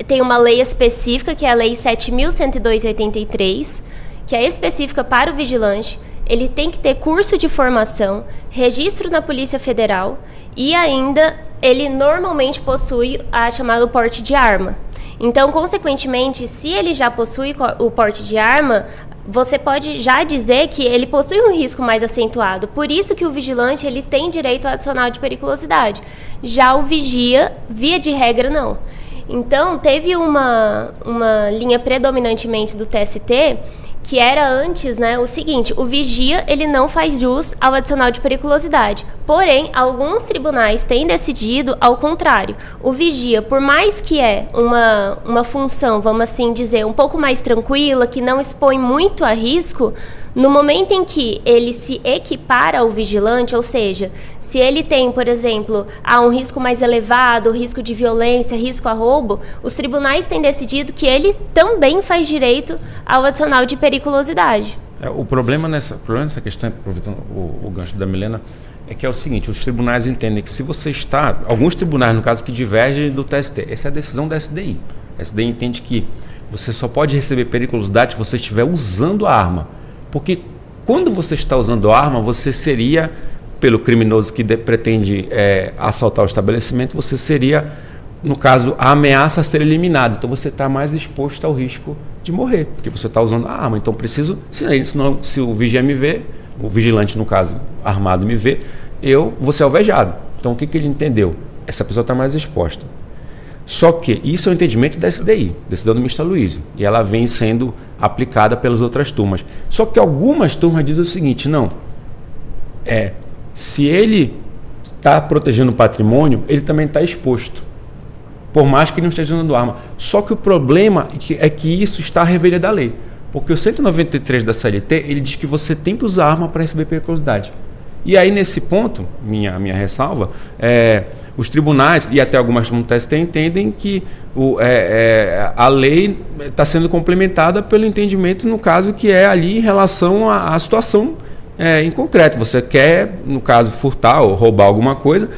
tem uma lei específica, que é a Lei 7.102/83, que é específica para o vigilante. Ele tem que ter curso de formação, registro na Polícia Federal e ainda ele normalmente possui a chamada porte de arma. Então, consequentemente, se ele já possui o porte de arma, você pode já dizer que ele possui um risco mais acentuado. Por isso que o vigilante ele tem direito ao adicional de periculosidade. Já o vigia, via de regra, não. Então, teve uma linha predominantemente do TST que era antes, o seguinte, o vigia ele não faz jus ao adicional de periculosidade. Porém, alguns tribunais têm decidido ao contrário. O vigia, por mais que uma função, vamos assim dizer, um pouco mais tranquila, que não expõe muito a risco, no momento em que ele se equipara ao vigilante, ou seja, se ele tem, por exemplo, um risco mais elevado, risco de violência, risco a roubo, os tribunais têm decidido que ele também faz direito ao adicional de periculosidade. O problema nessa questão, aproveitando o gancho da Milena, é que é o seguinte, os tribunais entendem que se você está, alguns tribunais, no caso, que divergem do TST, essa é a decisão da SDI. A SDI entende que você só pode receber periculosidade se você estiver usando a arma. Porque quando você está usando a arma, você seria, pelo criminoso que pretende assaltar o estabelecimento, você seria, no caso, a ameaça a ser eliminada. Então você está mais exposto ao risco de morrer, porque você está usando a arma. Então se o vigia me vê, o vigilante, no caso, armado me vê, eu vou ser alvejado. Então o que ele entendeu? Essa pessoa está mais exposta. Só que isso é o entendimento da SDI, decisão do ministro Aloysio, e ela vem sendo aplicada pelas outras turmas. Só que algumas turmas dizem o seguinte, se ele está protegendo o patrimônio, ele também está exposto, por mais que ele não esteja usando arma. Só que o problema é que isso está à revelia da lei, porque o 193 da CLT, ele diz que você tem que usar arma para receber periculosidade. E aí, nesse ponto, minha ressalva, os tribunais e até algumas turmas do TST entendem que a lei está sendo complementada pelo entendimento, no caso, que é ali em relação à situação em concreto. Você quer, no caso, furtar ou roubar alguma coisa,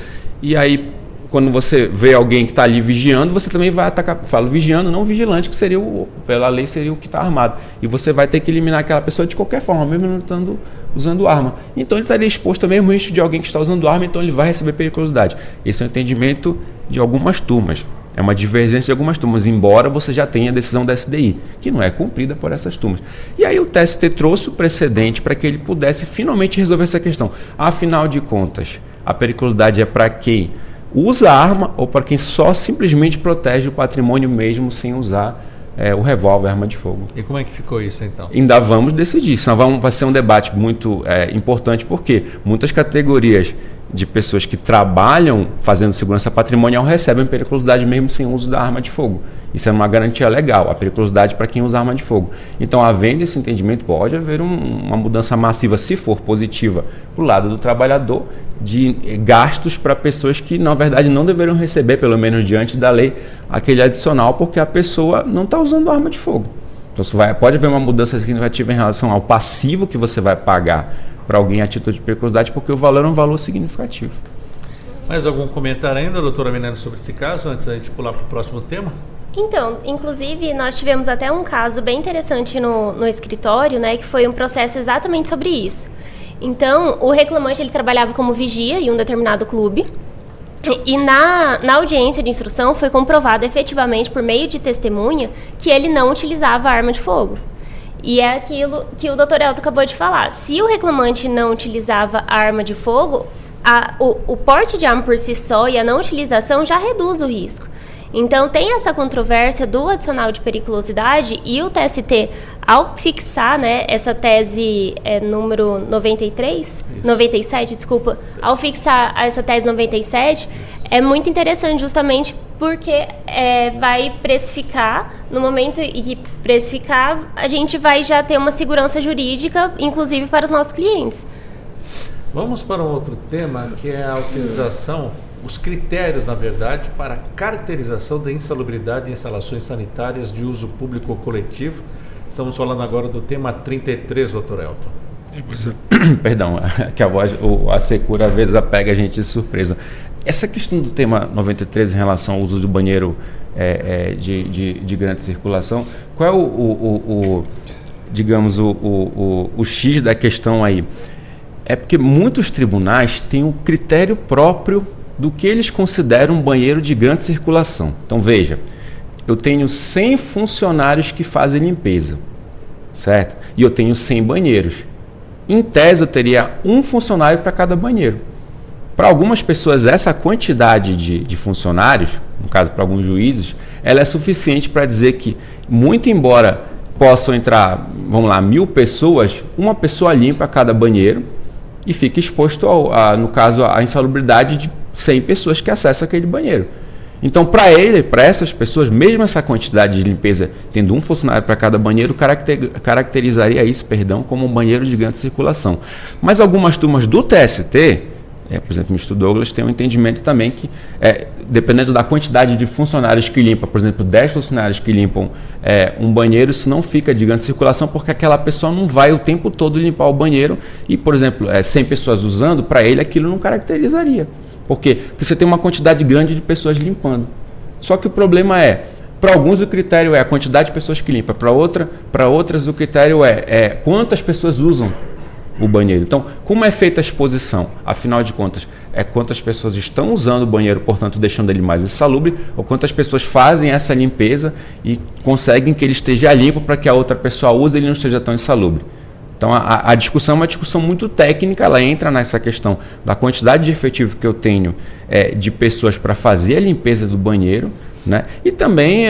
e aí, quando você vê alguém que está ali vigiando, você também vai atacar. Falo vigiando, não vigilante, que seria pela lei seria o que está armado. E você vai ter que eliminar aquela pessoa de qualquer forma, mesmo não estando usando arma. Então ele estaria exposto ao mesmo risco de alguém que está usando arma, então ele vai receber periculosidade. Esse é o entendimento de algumas turmas. É uma divergência de algumas turmas, embora você já tenha a decisão da SDI, que não é cumprida por essas turmas. E aí o TST trouxe o precedente para que ele pudesse finalmente resolver essa questão. Afinal de contas, a periculosidade é para quem usa a arma ou para quem só simplesmente protege o patrimônio mesmo sem usar o revólver, a arma de fogo. E como é que ficou isso então? Ainda vamos decidir. Vai ser um debate muito importante, porque muitas categorias de pessoas que trabalham fazendo segurança patrimonial recebem periculosidade mesmo sem uso da arma de fogo. Isso é uma garantia legal, a periculosidade para quem usa arma de fogo. Então, havendo esse entendimento, pode haver uma mudança massiva, se for positiva, para o lado do trabalhador, de gastos para pessoas que, na verdade, não deveriam receber, pelo menos diante da lei, aquele adicional, porque a pessoa não está usando arma de fogo. Então, pode haver uma mudança significativa em relação ao passivo que você vai pagar para alguém a título de periculosidade, porque o valor é um valor significativo. Mais algum comentário ainda, doutora Milena, sobre esse caso, antes da gente pular para o próximo tema? Então, inclusive, nós tivemos até um caso bem interessante no escritório, né, que foi um processo exatamente sobre isso. Então, o reclamante ele trabalhava como vigia em um determinado clube, e na audiência de instrução foi comprovado efetivamente, por meio de testemunha, que ele não utilizava arma de fogo. E é aquilo que o Dr. Elton acabou de falar. Se o reclamante não utilizava arma de fogo, o porte de arma por si só e a não utilização já reduz o risco. Então, tem essa controvérsia do adicional de periculosidade e o TST, ao fixar, né, essa tese número 97, ao fixar essa tese 97, é muito interessante justamente porque vai precificar, no momento em que precificar, a gente vai já ter uma segurança jurídica, inclusive para os nossos clientes. Vamos para um outro tema, que é a utilização, os critérios, na verdade, para a caracterização da insalubridade em instalações sanitárias de uso público ou coletivo. Estamos falando agora do tema 33, doutor Elton. Perdão, que a secura às vezes pega a gente de surpresa. Essa questão do tema 93 em relação ao uso do banheiro de grande circulação, qual é digamos, o X da questão aí? É porque muitos tribunais têm um critério próprio do que eles consideram um banheiro de grande circulação. Então, veja, eu tenho 100 funcionários que fazem limpeza, certo? E eu tenho 100 banheiros. Em tese, eu teria um funcionário para cada banheiro. Para algumas pessoas, essa quantidade de funcionários, no caso para alguns juízes, ela é suficiente para dizer que, muito embora possam entrar, 1.000 pessoas, uma pessoa limpa a cada banheiro e fica exposto, no caso, à insalubridade de 100 pessoas que acessam aquele banheiro. Então, para essas pessoas, mesmo essa quantidade de limpeza, tendo um funcionário para cada banheiro, caracterizaria isso, como um banheiro de grande circulação. Mas algumas turmas do TST, por exemplo, o Ministro Douglas, tem um entendimento também que, dependendo da quantidade de funcionários que limpam, por exemplo, 10 funcionários que limpam um banheiro, isso não fica de grande circulação, porque aquela pessoa não vai o tempo todo limpar o banheiro e, por exemplo, 100 pessoas usando, para ele aquilo não caracterizaria. Por quê? Porque você tem uma quantidade grande de pessoas limpando. Só que o problema para alguns o critério é a quantidade de pessoas que limpam, para outras o critério é quantas pessoas usam o banheiro. Então, como é feita a exposição? Afinal de contas, quantas pessoas estão usando o banheiro, portanto, deixando ele mais insalubre, ou quantas pessoas fazem essa limpeza e conseguem que ele esteja limpo para que a outra pessoa use e ele não esteja tão insalubre. Então, a discussão é uma discussão muito técnica, ela entra nessa questão da quantidade de efetivo que eu tenho de pessoas para fazer a limpeza do banheiro, né? E também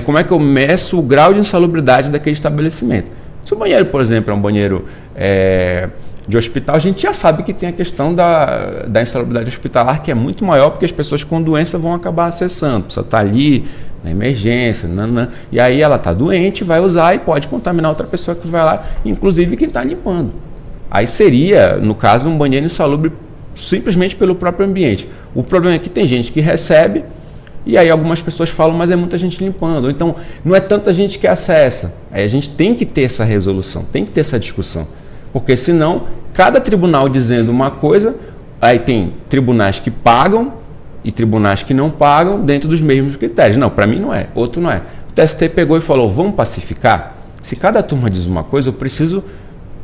como é que eu meço o grau de insalubridade daquele estabelecimento. Se o banheiro, por exemplo, é um banheiro de hospital, a gente já sabe que tem a questão da insalubridade hospitalar, que é muito maior, porque as pessoas com doença vão acabar acessando. A pessoa está ali na emergência, e aí ela está doente, vai usar e pode contaminar outra pessoa que vai lá, inclusive quem está limpando. Aí seria, no caso, um banheiro insalubre simplesmente pelo próprio ambiente. O problema é que tem gente que recebe, e aí algumas pessoas falam, mas é muita gente limpando. Ou então, não é tanta gente que acessa. Aí a gente tem que ter essa resolução, tem que ter essa discussão. Porque senão, cada tribunal dizendo uma coisa, aí tem tribunais que pagam e tribunais que não pagam dentro dos mesmos critérios. Não, para mim não é, outro não é. O TST pegou e falou, vamos pacificar? Se cada turma diz uma coisa, eu preciso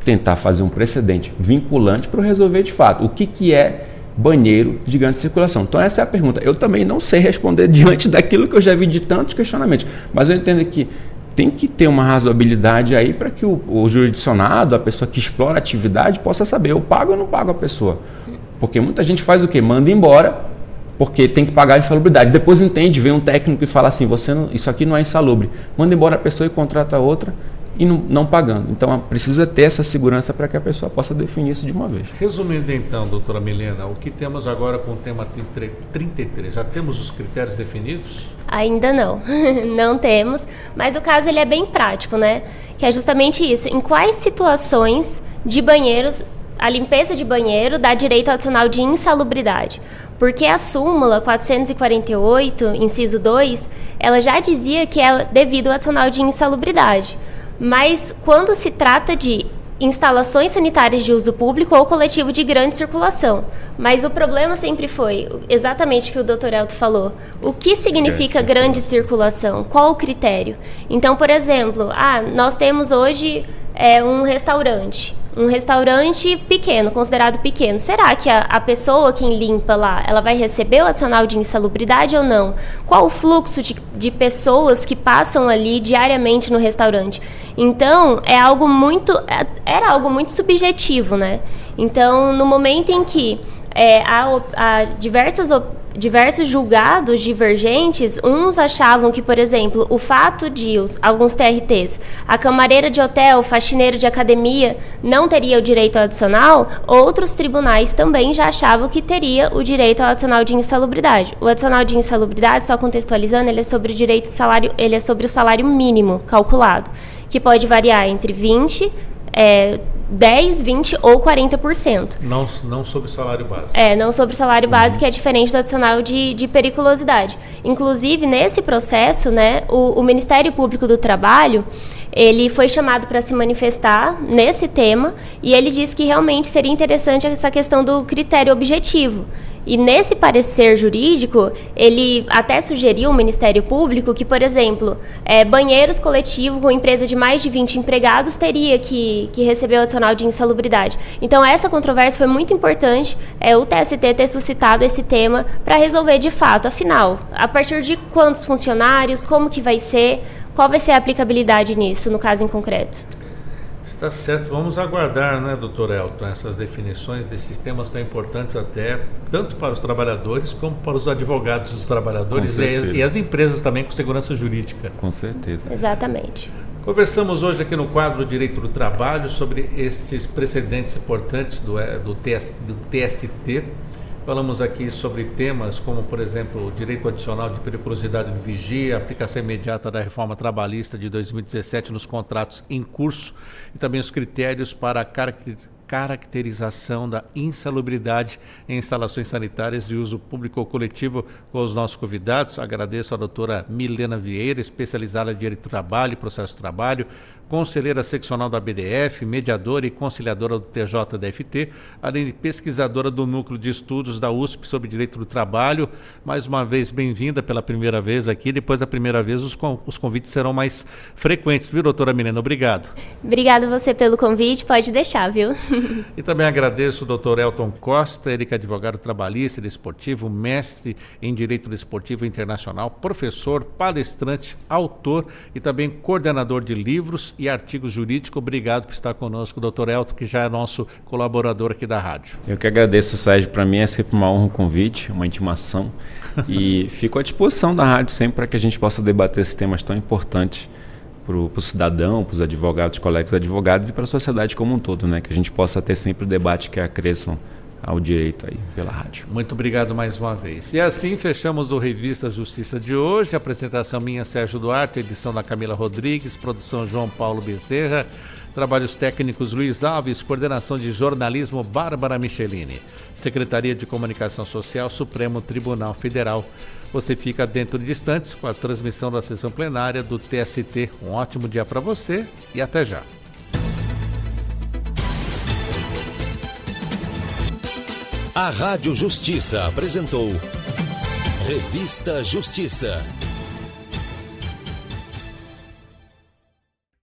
tentar fazer um precedente vinculante para resolver de fato. O que é banheiro de grande circulação? Então essa é a pergunta. Eu também não sei responder diante daquilo que eu já vi de tantos questionamentos, mas eu entendo que tem que ter uma razoabilidade aí para que o jurisdicionado, a pessoa que explora a atividade, possa saber, eu pago ou não pago a pessoa. Porque muita gente faz o quê? Manda embora, porque tem que pagar a insalubridade. Depois entende, vem um técnico e fala assim, isso aqui não é insalubre. Manda embora a pessoa e contrata outra e não pagando. Então precisa ter essa segurança para que a pessoa possa definir isso de uma vez. Resumindo então, doutora Milena, o que temos agora com o tema 33? Já temos os critérios definidos? Ainda não, não temos, mas o caso ele é bem prático, né? Que é justamente isso, em quais situações de banheiros a limpeza de banheiro dá direito adicional de insalubridade. Porque a súmula 448, inciso 2, ela já dizia que é devido ao adicional de insalubridade. Mas quando se trata de instalações sanitárias de uso público ou coletivo de grande circulação. Mas o problema sempre foi exatamente o que o Dr. Elton falou. O que significa grande circulação? Qual o critério? Então, por exemplo, nós temos hoje um restaurante pequeno, considerado pequeno. Será que a pessoa que limpa lá, ela vai receber o adicional de insalubridade ou não? Qual o fluxo de pessoas que passam ali diariamente no restaurante? Então, era algo muito subjetivo, né? Então, no momento em que há diversos julgados divergentes, uns achavam que, por exemplo, o fato de alguns TRTs, a camareira de hotel, faxineiro de academia, não teria o direito adicional, outros tribunais também já achavam que teria o direito ao adicional de insalubridade. O adicional de insalubridade, só contextualizando, ele é sobre o direito de salário, ele é sobre o salário mínimo calculado, que pode variar entre 10, 20 ou 40%. Não sobre o salário básico. Não sobre o salário básico, que é diferente do adicional de periculosidade. Inclusive, nesse processo, né, o Ministério Público do Trabalho, ele foi chamado para se manifestar nesse tema e ele disse que realmente seria interessante essa questão do critério objetivo. E nesse parecer jurídico, ele até sugeriu ao Ministério Público que, por exemplo, banheiros coletivos com empresa de mais de 20 empregados teria que receber o adicional de insalubridade. Então, essa controvérsia foi muito importante, o TST ter suscitado esse tema para resolver de fato. Afinal, a partir de quantos funcionários, como que vai ser, qual vai ser a aplicabilidade nisso, no caso em concreto? Está certo, vamos aguardar, né, doutor Elton, essas definições desses temas tão importantes até, tanto para os trabalhadores como para os advogados dos trabalhadores e as empresas também com segurança jurídica. Com certeza. Exatamente. Conversamos hoje aqui no quadro Direito do Trabalho sobre estes precedentes importantes do TST. Falamos aqui sobre temas como, por exemplo, o direito adicional de periculosidade de vigia, aplicação imediata da reforma trabalhista de 2017 nos contratos em curso e também os critérios para a caracterização da insalubridade em instalações sanitárias de uso público ou coletivo com os nossos convidados. Agradeço a doutora Milena Vieira, especializada em Direito do Trabalho e Processo do Trabalho, conselheira seccional da BDF, mediadora e conciliadora do TJDFT, além de pesquisadora do Núcleo de Estudos da USP sobre Direito do Trabalho. Mais uma vez, bem-vinda pela primeira vez aqui. Depois da primeira vez, os convites serão mais frequentes, viu, doutora Milena? Obrigado. Obrigado você pelo convite, pode deixar, viu? E também agradeço o doutor Elton Costa, ele que é advogado trabalhista e desportivo, mestre em Direito Desportivo Internacional, professor, palestrante, autor e também coordenador de livros e artigos jurídicos. Obrigado por estar conosco, doutor Elton, que já é nosso colaborador aqui da rádio. Eu que agradeço, Sérgio. Para mim é sempre uma honra o convite, uma intimação. E fico à disposição da rádio sempre para que a gente possa debater esses temas tão importantes para o cidadão, para os advogados, colegas advogados e para a sociedade como um todo, né? Que a gente possa ter sempre debate que acresçam ao direito aí pela rádio. Muito obrigado mais uma vez. E assim fechamos o Revista Justiça de hoje. Apresentação minha, Sérgio Duarte, edição da Camila Rodrigues, produção João Paulo Bezerra, trabalhos técnicos Luiz Alves, coordenação de jornalismo Bárbara Michelini, Secretaria de Comunicação Social, Supremo Tribunal Federal. Você fica dentro de instantes com a transmissão da sessão plenária do TST. Um ótimo dia para você e até já. A Rádio Justiça apresentou Revista Justiça.